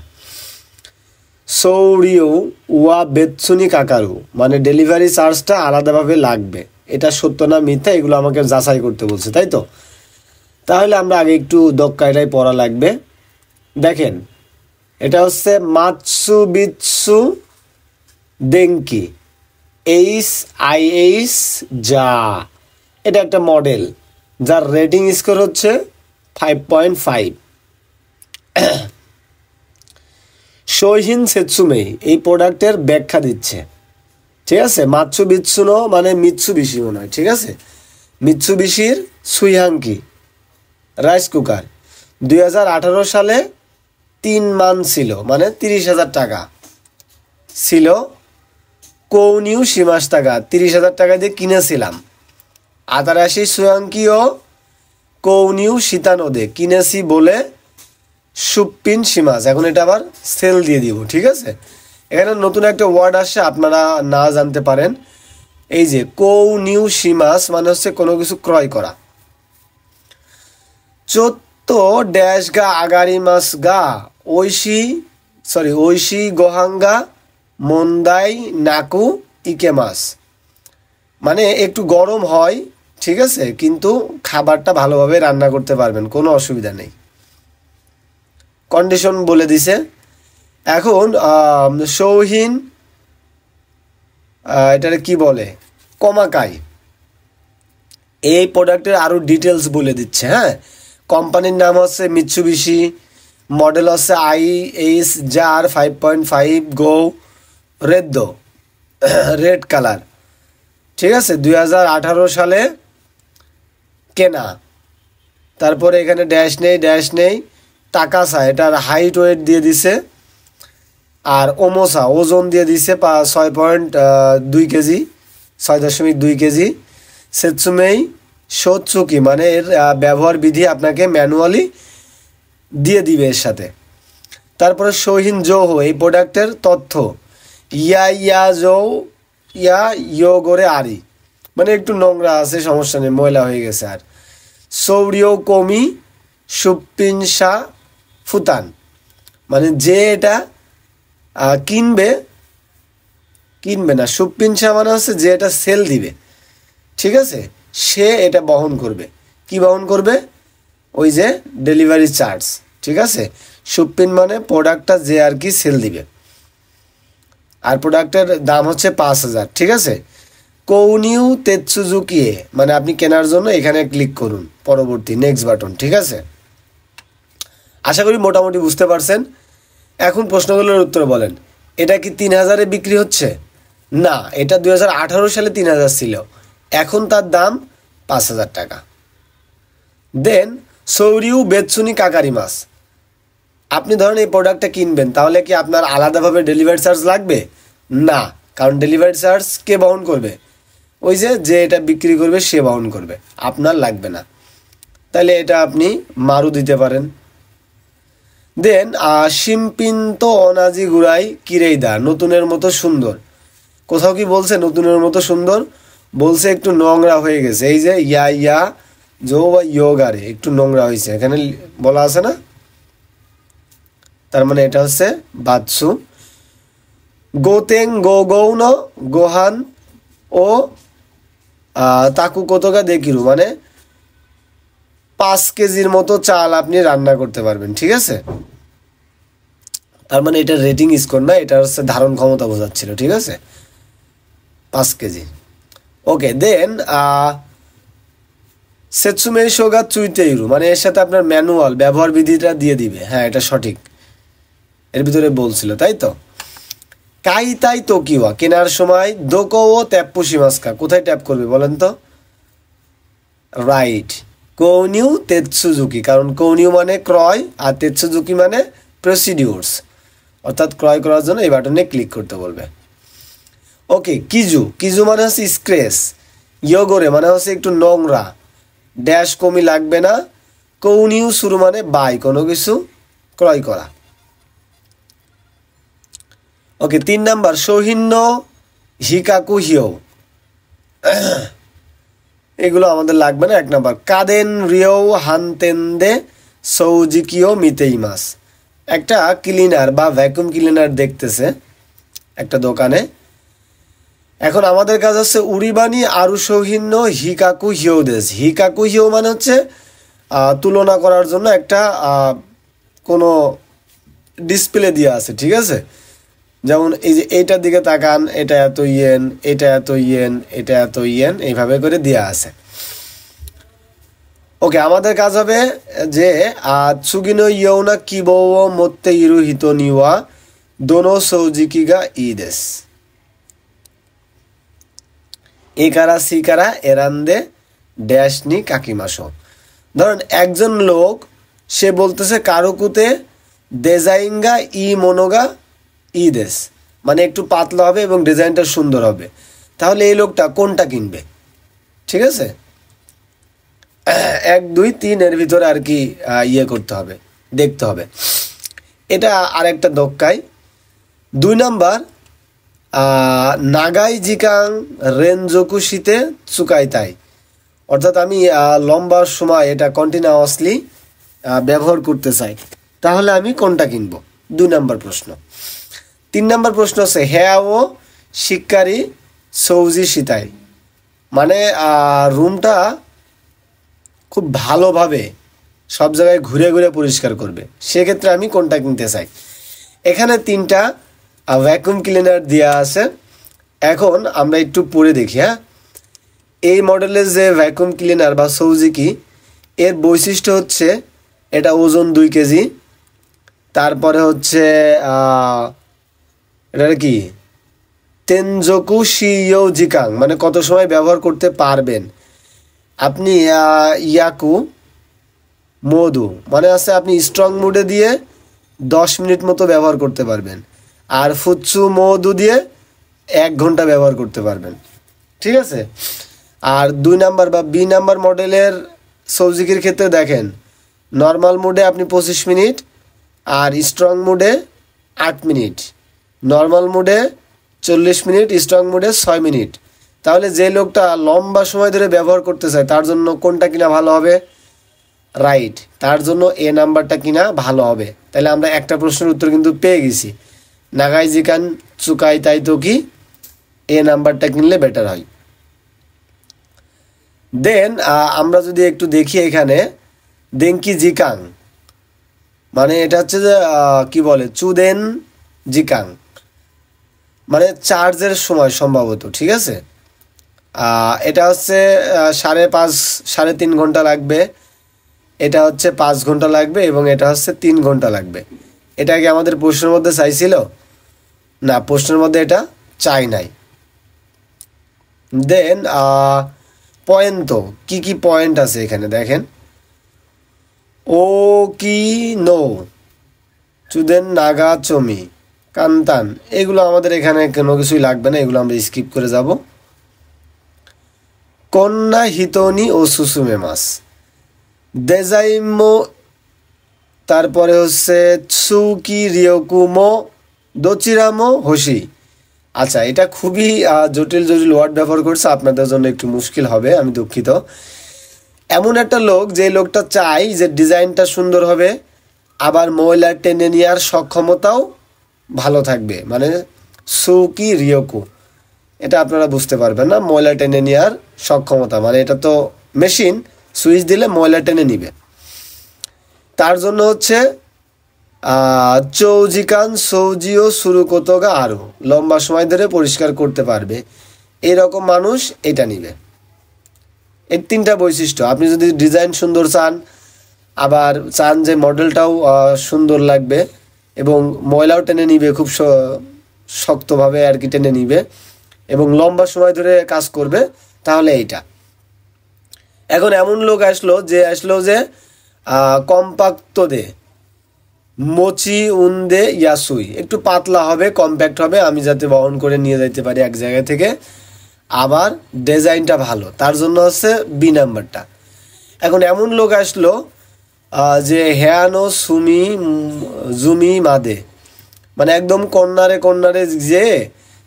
সৌরিও ওয়া বেতসুনি কাকারু মানে ডেলিভারি চার্জটা আলাদাভাবে লাগবে, এটা সত্য না মিথ্যা, এগুলো আমাকে যাচাই করতে বলছে, তাই তো। তাহলে আমরা আগে একটু দক্কাটাই পড়া লাগবে। দেখেন এটা হচ্ছে মাতসুবিৎসু দেঙ্কি HIH যা, এটা একটা মডেল যার রেটিং স্কোর হচ্ছে 5.5। শৌহিন সেতসুমেই এই প্রোডাক্টের ব্যাখ্যা দিচ্ছে, ঠিক আছে। মাতসুবিৎসুনো মানে মিৎসুবিশি মনে হয়, ঠিক আছে। মিৎসুবিশির সুইহাঙ্কি রাইস কুকার 2018 সালে 3 মান ছিল, মানে 30,000 টাকা ছিল। কৌনিউ সীমাস টাকা 30,000 টাকা দিয়ে কিনেছিলাম। আতারাশি সুয়াঙ্কিও কৌনিউ শীতানোদে কিনেছি বলে সুপ্পিন সীমাস, এখন এটা আবার সেল দিয়ে দিব, ঠিক আছে। এখানে নতুন একটা ওয়ার্ড আসছে, আপনারা না জানতে পারেন। এই যে কৌনিউ সীমাস মানে হচ্ছে কোনো কিছু ক্রয় করা। চোত্ত ড্যাশ গা আগারি মাস গা ঐশী গোহাঙ্গা মন্দাই নাকু ইকে মাস, মানে একটু গরম হয়, ঠিক আছে, কিন্তু খাবারটা ভালোভাবে রান্না করতে পারবেন, কোনো অসুবিধা নেই। কন্ডিশন বলে দিছে। এখন শৌহিন এটারে কি বলে, কমাকাই এই প্রোডাক্টের আরও ডিটেলস বলে দিচ্ছে। হ্যাঁ, কোম্পানির নাম হচ্ছে মিৎসুবিশি, মডেল হচ্ছে IH জার 5.5 গো রেড কালার, ঠিক আছে। 2018 সালে কেনা। তারপরে এখানে ড্যাশ নেই। তাকাসা এটার হাইট ওয়েট দিয়ে দিছে, আর ওমোসা ওজন দিয়ে দিছে 6.2 কেজি, 6.2 কেজি। সেতসুমেই সোৎসুকি মানে এর ব্যবহার বিধি আপনাকে ম্যানুয়ালি দিয়ে দিবে এর সাথে। তারপরে শৌহিন জৌহো এই প্রোডাক্টের তথ্য, ইয়ো গোরে আরি মানে একটু নোংরা আছে, সমস্যা নেই, ময়লা হয়ে গেছে। আর সৌরিও কমি সুপিনসা ফুতান মানে যে এটা কিনবে না, সুপিনসা মানে হচ্ছে যে এটা সেল দিবে, ঠিক আছে, সে এটা বহন করবে। কি বহন করবে? ওই যে ডেলিভারি চার্জ, ঠিক আছে। সুপিন মানে প্রোডাক্টটা যে আর কি সেল দিবে, আর প্রোডাক্টের দাম হচ্ছে 5,000, ঠিক আছে। কৌনিউ তেৎসুজুকিয়ে মানে আপনি কেনার জন্য এখানে ক্লিক করুন, পরবর্তী নেক্সট বাটন, ঠিক আছে। আশা করি মোটামুটি বুঝতে পারছেন। এখন প্রশ্নগুলোর উত্তর বলেন। এটা কি 3,000-এ বিক্রি হচ্ছে? না, এটা 2018 সালে 3,000 ছিল, এখন তার দাম 5,000 টাকা। দেন সৌরিউ বেতসুনি কাকারি মাস, আপনি ধরেন এই প্রোডাক্টটা কিনবেন, তাহলে কি আপনার আলাদাভাবে ডেলিভারি চার্জ লাগবে? না, কারণ ডেলিভারি চার্জ কে বহন করবে? ওই যে এটা বিক্রি করবে সে বহন করবে, আপনার লাগবে না। তাহলে এটা আপনি মারু দিতে পারেন। দেন শিম্পিন্ত অনাজি গুড়াই কিরেইদা নতুনের মতো সুন্দর, কোথাও কি বলছে নতুনের মতো সুন্দর? বলছে একটু নোংরা হয়ে গেছে। এই যে ইয়া জো বা ইয়োগারে একটু নোংরা হয়েছে, এখানে বলা আছে না, তার মানে এটা হচ্ছে বাৎসু। গোতেং গৌন গোহান ও তাকু কতকা দেখিরু মানে 5 কেজির মতো চাল আপনি রান্না করতে পারবেন, ঠিক আছে। তার মানে এটা রেটিং স্কোর না, এটা হচ্ছে ধারণ ক্ষমতা বোঝাচ্ছিল, ঠিক আছে, 5 কেজি। ওকে, দেন সেতসুমেই সোগা চুইতেইরু মানে এর সাথে আপনার ম্যানুয়াল ব্যবহার বিধিটা দিয়ে দিবে। হ্যাঁ, এটা সঠিক, এর ভিতরে বলছিল, তাই তো। কাইতাই তোকিওয়া কেনার সময় দোকো ও ট্যাপ্পুসিমাস্কা কোথায় ট্যাপ করবে বলেন তো? রাইট, কৌনিউ তেৎসুজুকি, কারণ কৌনিউ মানে ক্রয় আর তেৎসুজুকি মানে প্রসিডিউরস, অর্থাৎ ক্রয় করার জন্য এই বাটনে ক্লিক করতে বলবে। ওকে, কিজু মানে হচ্ছে স্ক্রেচ, ইয়োগোরে মানে হচ্ছে একটু নোংরা, ড্যাশ কমি লাগবে না, কৌনিউ শুরু মানে বাই কোনো কিছু ক্রয় করা। ওকে, 3 নাম্বার সৌহিন্য হিকাকু হিও, এগুলো আমাদের লাগবে না। 1 নাম্বার কাদেন রিও হানতেন্দে সৌজিকিও মিতেইমাস, একটা ক্লিনার বা ভ্যাকুয়াম ক্লিনার দেখতেছে একটা দোকানে। এখন আমাদের কাজ হচ্ছে উড়িবানি আরু সৌহিন্য হিকাকু হিও দেশ। হিকাকু হিও মানে হচ্ছে তুলনা করার জন্য একটা কোনো ডিসপ্লে দেওয়া আছে, ঠিক আছে? যেমন এই যে এইটার দিকে তাকান, এটা এত ইয়েন, এটা এত ইয়েন, এটা এত ইয়েন, এইভাবে করে দেওয়া আছে। ওকে, আমাদের কাজ হবে যে চুগিনো ইয়ৌনা কিবো মোত্তে ইরু হিতো নিওয়া দোনো সৌজিকিগা ইদেস একারা সিকারা এরান্দে ড্যাশ নি কাকিমাসো। ধরেন একজন লোক সে বলতেছে কারুকুতে ডিজাইনগা ই মনোগা ইদেস, মানে একটু পাতলা হবে এবং ডিজাইনটা সুন্দর হবে। তাহলে এই লোকটা কোনটা কিনবে? ঠিক আছে, 1 2 3 এর ভিতরে আর কি ইয়ে করতে হবে, দেখতে হবে। এটা আরেকটা দক্কাই। 2 নাম্বার নাগাই জিকাং রেনজোকুশিতে চুকাইতাই, অর্থাৎ আমি লম্বা সময় এটা কন্টিনিউয়াসলি ব্যবহার করতে চাই, তাহলে আমি কোনটা কিনবো? 2 নাম্বার প্রশ্ন। 3 নাম্বার প্রশ্ন হচ্ছে হ্যাঁ ও শিকারি সৌজি শীতাই, মানে রুমটা খুব ভালোভাবে সব জায়গায় ঘুরে ঘুরে পরিষ্কার করবে, সেক্ষেত্রে আমি কোনটা কিনতে চাই। এখানে 3টা ভ্যাকুয়াম ক্লিনার দেওয়া আছে। এখন আমরা একটু পড়ে দেখি। হ্যাঁ, এই মডেলের যে ভ্যাকুয়াম ক্লিনার বা সৌজিকি, এর বৈশিষ্ট্য হচ্ছে এটা ওজন 2 কেজি, তারপরে হচ্ছে এটা কি তেনজোকু শিও জিকাং, মানে কত সময় ব্যবহার করতে পারবেন আপনি। ইয়াকু মধু মানে আছে আপনি স্ট্রং মুডে দিয়ে 10 মিনিট মতো ব্যবহার করতে পারবেন, আর ফুৎসু মধু দিয়ে 1 ঘন্টা ব্যবহার করতে পারবেন, ঠিক আছে। আর 2 নাম্বার বা বি নাম্বার মডেলের সৌজিকির ক্ষেত্রে দেখেন নর্মাল মুডে আপনি 25 মিনিট, আর স্ট্রং মুডে 8 মিনিট, নর্মাল মুডে 40 মিনিট, স্ট্রং মুডে 6 মিনিট। তাহলে যে লোকটা লম্বা সময় ধরে ব্যবহার করতে চায় তার জন্য কোনটা কিনা ভালো হবে? রাইট, তার জন্য এ নাম্বারটা কিনা ভালো হবে। তাহলে আমরা একটা প্রশ্নের উত্তর কিন্তু পেয়ে গেছি, নাগাই জিকান চুকাই তাই তো কি, এ নাম্বারটা কিনলে বেটার হয়। দেন আমরা যদি একটু দেখি এখানে দেনকি জিকাং, মানে এটা হচ্ছে যে কি বলে চুদেন জিকাং, মানে চার্জের সময় সম্ভবত, ঠিক আছে। এটা হচ্ছে 5.5 3.5 ঘন্টা লাগবে, এটা হচ্ছে 5 ঘন্টা লাগবে, এবং এটা হচ্ছে 3 ঘন্টা লাগবে। এটা কি আমাদের প্রশ্নের মধ্যে চাইছিল? না, প্রশ্নের মধ্যে এটা চাই নাই। দেন পয়েন্ট, তো কি কি পয়েন্ট আছে এখানে দেখেন। ও কি নো চুদেন নাগা চমি কান্তান, এগুলো আমাদের এখানে কোনো কিছুই লাগবে না, এগুলো আমরা স্কিপ করে যাব। কন্যা হিতনি ও সুসুমে মাস দেজাইমো, তারপরে হচ্ছে সুকি রিয়কুমো দোচিরামো হোসি। আচ্ছা, এটা খুবই জটিল জটিল ওয়ার্ড ব্যবহার করছে, আপনাদের জন্য একটু মুশকিল হবে, আমি দুঃখিত। এমন একটা লোক, যে লোকটা চাই যে ডিজাইনটা সুন্দর হবে, আবার ময়লা টেনে নেওয়ার সক্ষমতাও ভালো থাকবে, মানে সুকি রিয়কু, এটা আপনারা বুঝতে পারবেন না। ময়লা টেনে নেওয়ার সক্ষমতা মানে এটা তো মেশিন, সুইচ দিলে ময়লা টেনে নিবে। তার জন্য হচ্ছে চৌজিকান সৌজিও শুরু কোতোগা আরও, লম্বা সময় ধরে পরিষ্কার করতে পারবে, এরকম মানুষ এটা নিবে। এই 3টা বৈশিষ্ট্য। আপনি যদি ডিজাইন সুন্দর চান, আবার চান যে মডেলটাও সুন্দর লাগবে, এবং ময়লাও টেনে নিবে, খুব শক্তভাবে আর কি টেনে নিবে, এবং লম্বা সময় ধরে কাজ করবে, তাহলে এইটা। এখন এমন লোক আসলো যে কম্পাক্ত দে মোচি উন্দে ইয়াসুই, একটু পাতলা হবে, কম্প্যাক্ট হবে, আমি যাতে বহন করে নিয়ে যাইতে পারি এক জায়গা থেকে, আবার ডিজাইনটা ভালো, তার জন্য হচ্ছে বি নাম্বারটা। এখন এমন লোক আসলো যে হেয়ানো সুমি জুমি মাদে, মানে একদম কর্নারে যে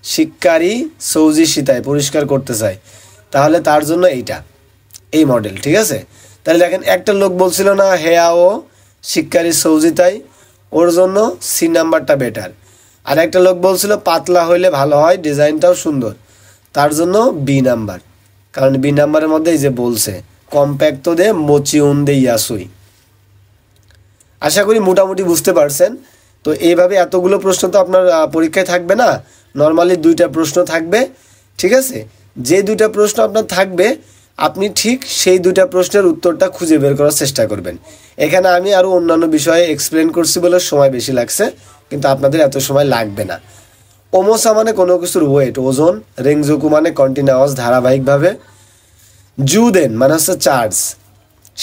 শিকারি সৌজি শীতায় পরিষ্কার করতে চায়, তাহলে তার জন্য এই মডেল, ঠিক আছে। তাহলে দেখেন একটা লোক বলছিল না হেয়াও শিকারি সৌজি তাই, ওর জন্য সি নাম্বারটা বেটার। আর একটা লোক বলছিল পাতলা হইলে ভালো হয়, ডিজাইনটাও সুন্দর, তার জন্য বি নাম্বার, কারণ বি নাম্বারের মধ্যে এই যে বলছে কম্প্যাক্টো দে মোচিউন দে ইয়াসুই। আশা করি মোটামুটি বুঝতে পারছেন। তো এইভাবে এতগুলো প্রশ্ন তো আপনার পরীক্ষায় থাকবে না, নর্মালি 2টা প্রশ্ন থাকবে, ঠিক আছে? যে 2টা প্রশ্ন আপনার থাকবে আপনি ঠিক সেই 2টা প্রশ্নের উত্তরটা খুঁজে বের করার চেষ্টা করবেন। এখানে আমি আরও অন্যান্য বিষয়ে এক্সপ্লেন করছি বলে সময় বেশি লাগছে, কিন্তু আপনাদের এত সময় লাগবে না। ওমোসা মানে কোনো কিছুর ওয়েট, ওজন। রেংজোকু মানে কন্টিনিউয়াস, ধারাবাহিকভাবে। জুদেন মানে হচ্ছে চার্জ।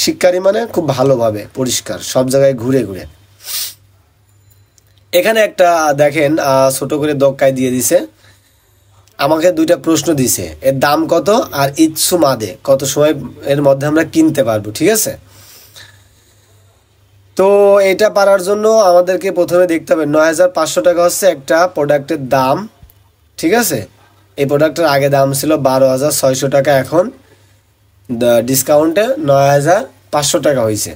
শিক্ষারী মানে খুব ভালোভাবে, পরিষ্কার, সব জায়গায় ঘুরে ঘুরে। এখানে একটা দেখেন ছোট করে দক্কায় দিয়ে দিছে, আমাকে 2টা প্রশ্ন দিছে, এর দাম কত আর ইৎসু মাদে কত সময় এর মধ্যে আমরা কিনতে পারবো, ঠিক আছে? তো এটা পারার জন্য আমাদেরকে প্রথমে দেখতে হবে 9500 টাকা হচ্ছে একটা প্রোডাক্টের দাম, ঠিক আছে? এই প্রোডাক্টের আগে দাম ছিল 12600 টাকা, এখন ডিসকাউন্টে 9500 টাকা হয়েছে,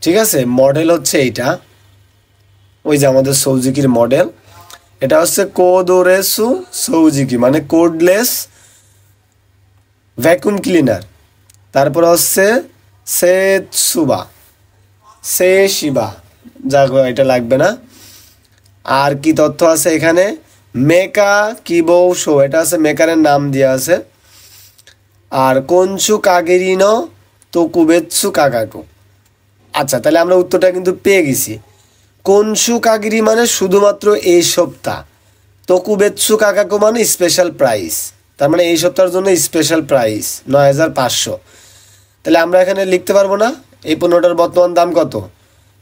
ঠিক আছে? মডেল হচ্ছে এইটা, ওই যে আমাদের সৌজিকির মডেল। এটা হচ্ছে কোদোরেসু সৌজিকি মানে কোডলেস ভ্যাকুম ক্লিনার। তারপর হচ্ছে সেশিবা, যাক এটা লাগবে না। আর কি তথ্য আছে এখানে? মেকা কিবৌশো, এটা আছে মেকারের নাম দেওয়া আছে। আর কোনসু কাগেরিনো তোকুবেৎসু কাকাকু। আচ্ছা, তাহলে আমরা উত্তরটা কিন্তু পেয়ে গেছি। কোনসু কাগিরি মানে শুধুমাত্র এই সপ্তাহ, তোকুবেৎসু কাকাকু মানে স্পেশাল প্রাইস, তার মানে এই সপ্তাহের জন্য স্পেশাল প্রাইস 9500। তাহলে আমরা এখানে লিখতে পারবো না এই পণ্যটার বর্তমান দাম কত?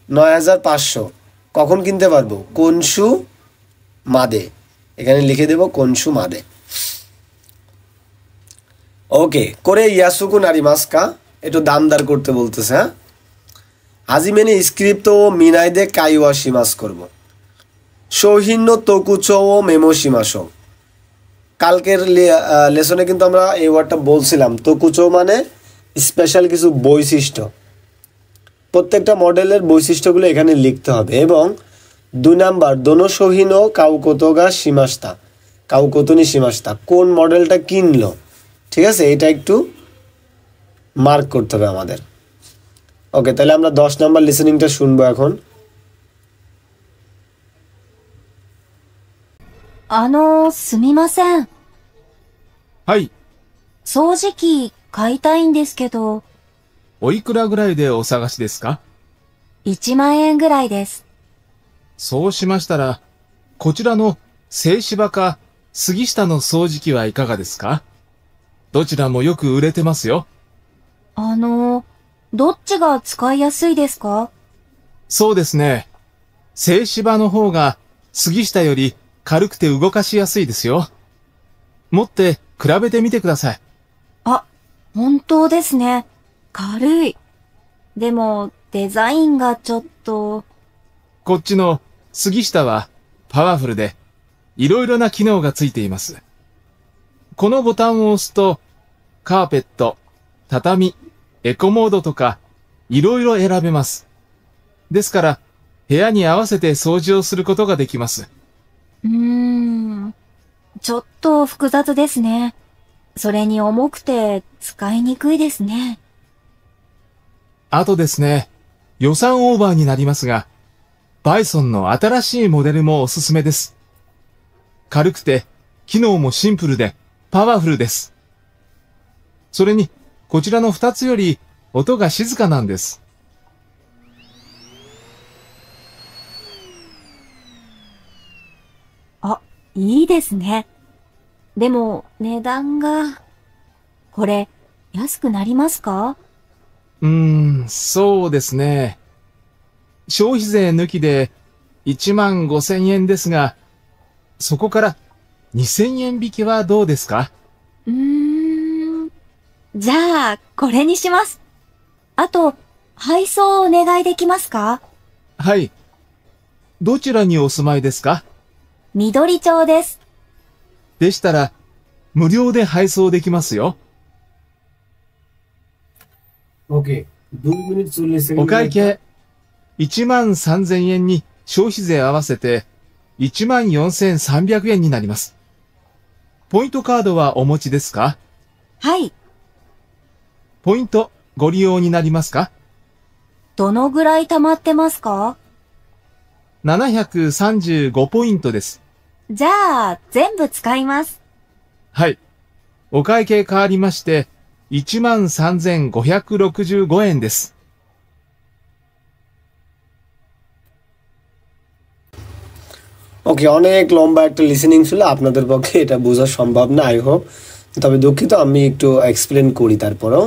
9500। কখন কিনতে পারবো? কোনসু মাদে, এখানে লিখে দেব কোনসু মাদে। ওকে করে ইয়াসুকু নারিমাস্কা, একটু দামদার করতে বলতেছে। হ্যাঁ, হাজিমেনে স্ক্রিপ্ট ও মিনাইদে কাইওয়া সীমাস করব। সৌহিন্য তকুচো ও মেমো সীমাসো। কালকের লেসনে কিন্তু আমরা এই ওয়ার্ডটা বলছিলাম। তকুচো মানে স্পেশাল কিছু বৈশিষ্ট্য, প্রত্যেকটা মডেলের বৈশিষ্ট্যগুলো এখানে লিখতে হবে। এবং 2 নাম্বার দোনোসহিনো কাউকোতোগা সীমাস্তা, কাউকোতনি সীমাস্তা, কোন মডেলটা কিনলো, ঠিক আছে? এটা একটু মার্ক করতে হবে আমাদের। ওকে, তাহলে আমরা 10 নাম্বার লিসেনিংটা শুনবো এখন। すみません。はい。掃除機買いたいんですけど、おいくらぐらいでお探しですか？ 1万円ぐらいです。そうしましたら、こちらの静芝か杉下の掃除機はいかがですか？どちらもよく売れてますよ。どっちが使いやすいですか？そうですね。静芝の方が杉下より軽くて動かしやすいですよ。持って比べてみてください。あ、本当ですね。軽い。でも、デザインがちょっと。こっちの杉下はパワフルでいろいろな機能がついています。このボタンを押すと、カーペット、畳、エコモードとかいろいろ選べます。ですから、部屋に合わせて掃除をすることができます。ちょっと複雑ですね。それに重くて使いにくいですね。あとですね、予算オーバーになりますが、バイソンの新しいモデルもおすすめです。軽くて、機能もシンプルで、パワフルです。それに、こちらの2つより、音が静かなんです。あ、いいですね。でも、値段が。これ、安くなりますか？そうですね。消費税抜きで15,000円ですが、そこから2,000円引きはどうですか？じゃあ、これにします。あと、配送お願いできますか？はい。どちらにお住まいですか？緑町です。でしたら、無料で配送できますよ。OK。お会計、13,000円に消費税合わせて14,300円になります。ポイントカードはお持ちですか？はい。ポイントご利用になりますか？どのぐらい貯まってますか？ 735ポイントです。じゃあ、全部使います。はい。お会計変わりまして、13,565 円です。ওকে, অনেক লম্বা একটা লিসেনিং ছিল, আপনাদের পক্ষে এটা বোঝা সম্ভব না আই হোপ। তবে দুঃখিত, আমি একটু এক্সপ্লেন করি তারপরেও।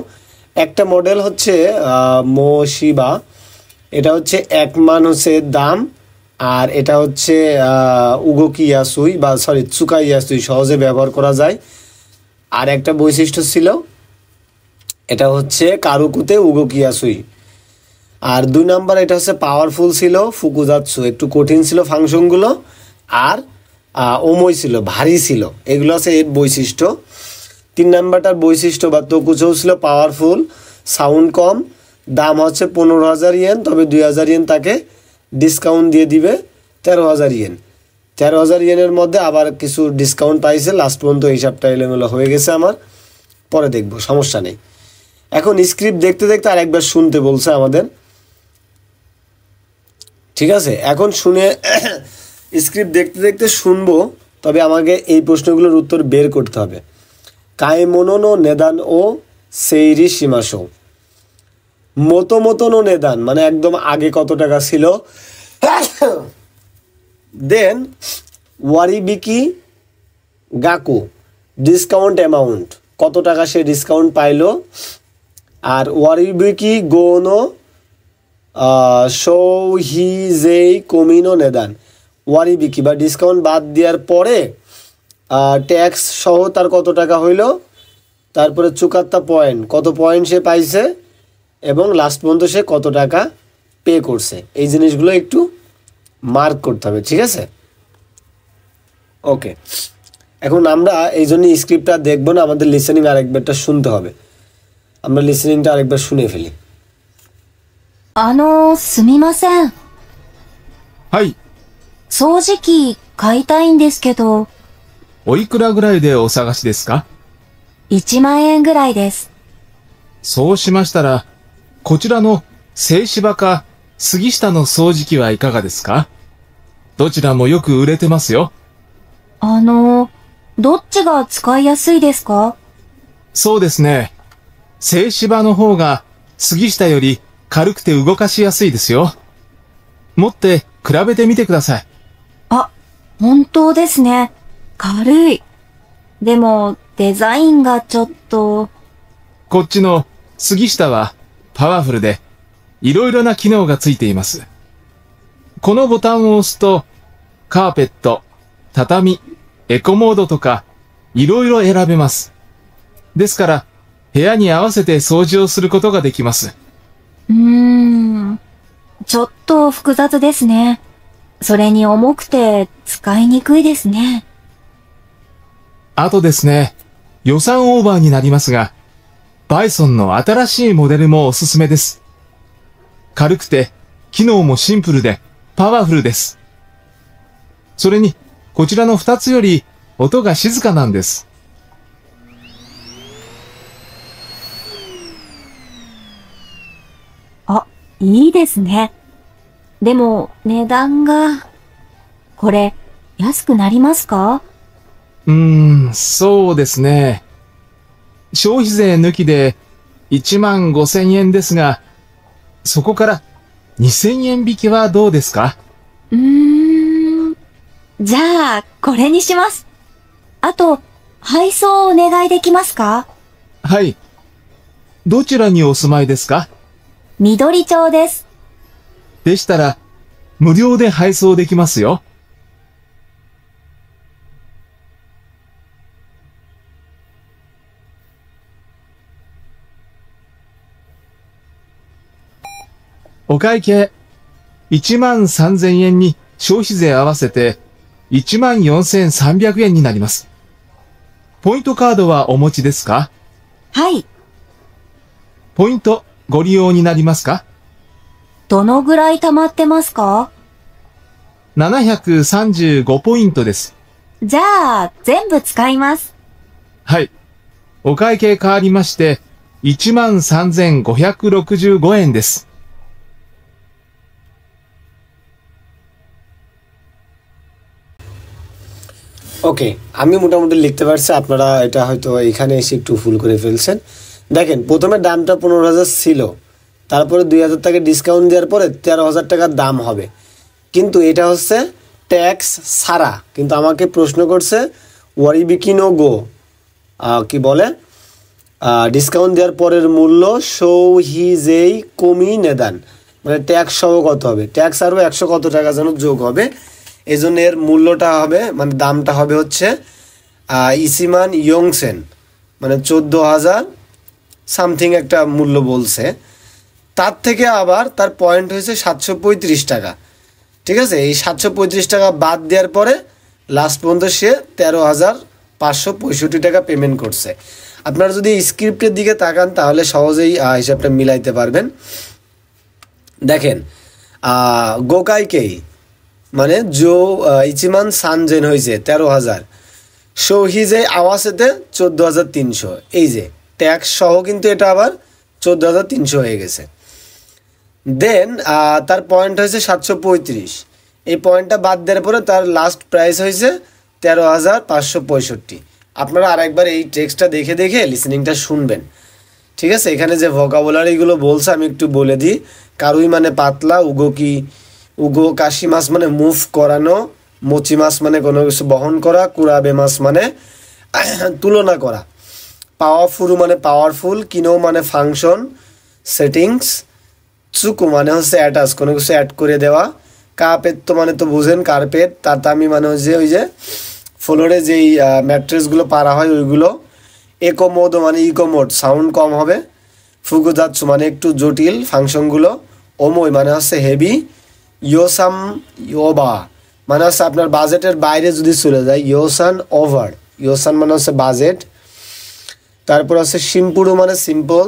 একটা মডেল হচ্ছে মোশিবা, এটা হচ্ছে 1 মান হচ্ছে দাম, আর এটা হচ্ছে উগোকি ইয়াসুই বা সরি চুকাই ইয়াসুই, সহজে ব্যবহার করা যায়। আর একটা বৈশিষ্ট্য ছিল, এটা হচ্ছে কারুকুতে উগোকি ইয়াসুই। আর 2 নাম্বার এটা হচ্ছে পাওয়ারফুল ছিল, ফুকুজাৎসু, একটু কঠিন ছিল ফাংশনগুলো, আর ওমই ছিল, ভারী ছিল। এগুলো আছে এর বৈশিষ্ট্য। 3 নাম্বারটার বৈশিষ্ট্য বা তোকুচৌ ছিল পাওয়ারফুল, সাউন্ড কম, দাম হচ্ছে 15,000 ইয়েন, তবে 2,000 ইয়েন তাকে ডিসকাউন্ট দিয়ে দিবে 13,000 ইয়েন। 13,000 ইয়েনের মধ্যে আবার কিছু ডিসকাউন্ট পাইছে, লাস্ট পর্যন্ত হিসাবটা এলোমেলো হয়ে গেছে আমার, পরে দেখবো, সমস্যা নেই। এখন স্ক্রিপ্ট দেখতে দেখতে আর একবার শুনতে বলছে আমাদের, ঠিক আছে? এখন শুনে স্ক্রিপ্ট দেখতে দেখতে শুনবো, তবে আমাকে এই প্রশ্নগুলোর উত্তর বের করতে হবে। কাইমোনো নো নেদান ও সেইরি শিমাশো। মতো মতো নো নেদান মানে একদম আগে কত টাকা ছিল। দেন ওয়ারিবিকি গাকু, ডিসকাউন্ট অ্যামাউন্ট, কত টাকা সে ডিসকাউন্ট পাইলো। আর ওয়ারিবিকি গোনো শৌহিজেই কমিনো নেদান, ওয়ারিবিকি বা ডিসকাউন্ট বাদ দেওয়ার পরে ট্যাক্স সহ তার কত টাকা হইল, তারপরে চুকাত্তা পয়েন্ট, কত পয়েন্ট সে পাইছে, এবং লাস্ট পর্যন্ত সে কত টাকা পে করছে। এই জিনিসগুলো একটু মার্ক করতে হবে, ঠিক আছে? ওকে, এখন আমরা এই জন্য স্ক্রিপ্টটা দেখবো না, আমাদের লিসেনিং আরেকবারটা শুনতে হবে। আমরা লিসেনিংটা আরেকবার শুনে ফেলি। すみません。はい。掃除機買いたいんですけど、おいくらぐらいでお探しですか1万円ぐらいです。そうしましたら、こちらの静芝か杉下の掃除機はいかがですか？どちらもよく売れてますよ。どっちが使いやすいですか？そうですね。静芝の方が杉下より軽くて動かしやすいですよ。持って比べてみてください。あ、本当ですね。軽い。でも、デザインがちょっと。こっちの杉下はパワフルでいろいろな機能がついています。このボタンを押すと、カーペット、畳、エコモードとかいろいろ選べます。ですから、部屋に合わせて掃除をすることができます。ちょっと複雑ですね。それに重くて使いにくいですね。あとですね、予算オーバーになりますが、バイソンの新しいモデルもおすすめです。軽くて、機能もシンプルで、パワフルです。それに、こちらの2つより、音が静かなんです。あ、いいですね。でも、値段が。これ、安くなりますか？そうですね。消費税抜きで15,000円ですが、そこから2,000円引きはどうですか？じゃあ、これにします。あと、配送お願いできますか？はい。どちらにお住まいですか？緑町です。でしたら、無料で配送できますよ。お会計、13,000円に消費税合わせて14,300円になります。ポイントカードはお持ちですか？はい。ポイントご利用になりますか？どのぐらい貯まってますか？735ポイントです。じゃあ、全部使います。はい。お会計変わりまして、13,565円です。ওকে, আমি মোটামুটি লিখতে পারছি, আপনারা এটা হয়তো এখানে এসে একটু ভুল করে ফেলছেন। দেখেন, প্রথমে দামটা 15,000 ছিল, তারপরে 2,000 টাকা ডিসকাউন্ট দেওয়ার পরে 13,000 টাকার দাম হবে, কিন্তু এটা হচ্ছে ট্যাক্স ছাড়া। কিন্তু আমাকে প্রশ্ন করছে ওয়ারিবিকিনো গো কি বলে ডিসকাউন্ট দেওয়ার পরের মূল্য সৌহিজেই কমি নেদান, মানে ট্যাক্স সহ কত হবে, ট্যাক্স আরও 100 কত টাকা যেন যোগ হবে, এই জন্য এর মূল্যটা হবে, মানে দামটা হবে হচ্ছে ইসিমান ইয়ংসেন, মানে 14,000 সামথিং একটা মূল্য বলছে। তার থেকে আবার তার পয়েন্ট হয়েছে 735 টাকা। ঠিক আছে, এই 735 টাকা বাদ দেওয়ার পরে লাস্ট পর্যন্ত সে 13,565 টাকা পেমেন্ট করছে। আপনারা যদি স্ক্রিপ্টের দিকে তাকান তাহলে সহজেই হিসাবটা মিলাইতে পারবেন। দেখেন, গোকাইকেই মানে জো ইচিমান সানজেন হয়েছে 13,000, সৌহিজে আওয়াসেতে 14,300, এই যে ট্যাক্স সহ কিন্তু এটা আবার 14,300 হয়ে গেছে। দেন তার পয়েন্ট হয়েছে 735, এই পয়েন্টটা বাদ দেওয়ার পরে তার লাস্ট প্রাইস হয়েছে 13,565। আপনারা আরেকবার এই টেক্সটটা দেখে দেখে লিসেনিংটা শুনবেন। ঠিক আছে, এখানে যে ভোকাবুলারিগুলো বলছে আমি একটু বলে দিই। কারুই মানে পাতলা, উগো কাশি মাছ মানে মুভ করানো, মচি মাছ মানে কোনো কিছু বহন করা, কুরাবে মাছ মানে তুলনা করা, পাওয়ারফুল মানে পাওয়ারফুল, কিনো মানে ফাংশন সেটিংস, চুকু মানে হচ্ছে অ্যাটাচ কোনো কিছু অ্যাড করে দেওয়া, কাপেট তো মানে তো বুঝেন কার্পেট, তাতামি মানে হচ্ছে ওই যে ফ্লোরে যেই ম্যাট্রেসগুলো পারা হয় ওইগুলো, একোমোদ মানে ইকোমোড সাউন্ড কম হবে, ফুগুদাচ্ছু মানে একটু জটিল ফাংশনগুলো, ওমই মানে হচ্ছে হেভি, ইয়োসাম ইয়োবা মানে হচ্ছে আপনার বাজেটের বাইরে যদি চলে যায়, ইয়োসান ওভার, ইয়োসান মানে হচ্ছে বাজেট, তারপর হচ্ছে সিম্পুরু মানে সিম্পল,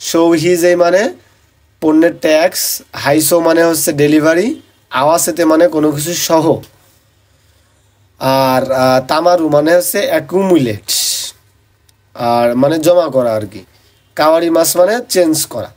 সৌহিজে মানে পণ্যের ট্যাক্স, হাইসো মানে হচ্ছে ডেলিভারি, আওয়াসেতে মানে কোনো কিছু সহ, আর তামারু মানে হচ্ছে অ্যাকুমুলেট আর মানে জমা করা আর কি, কাওয়ারি মাস মানে চেঞ্জ করা।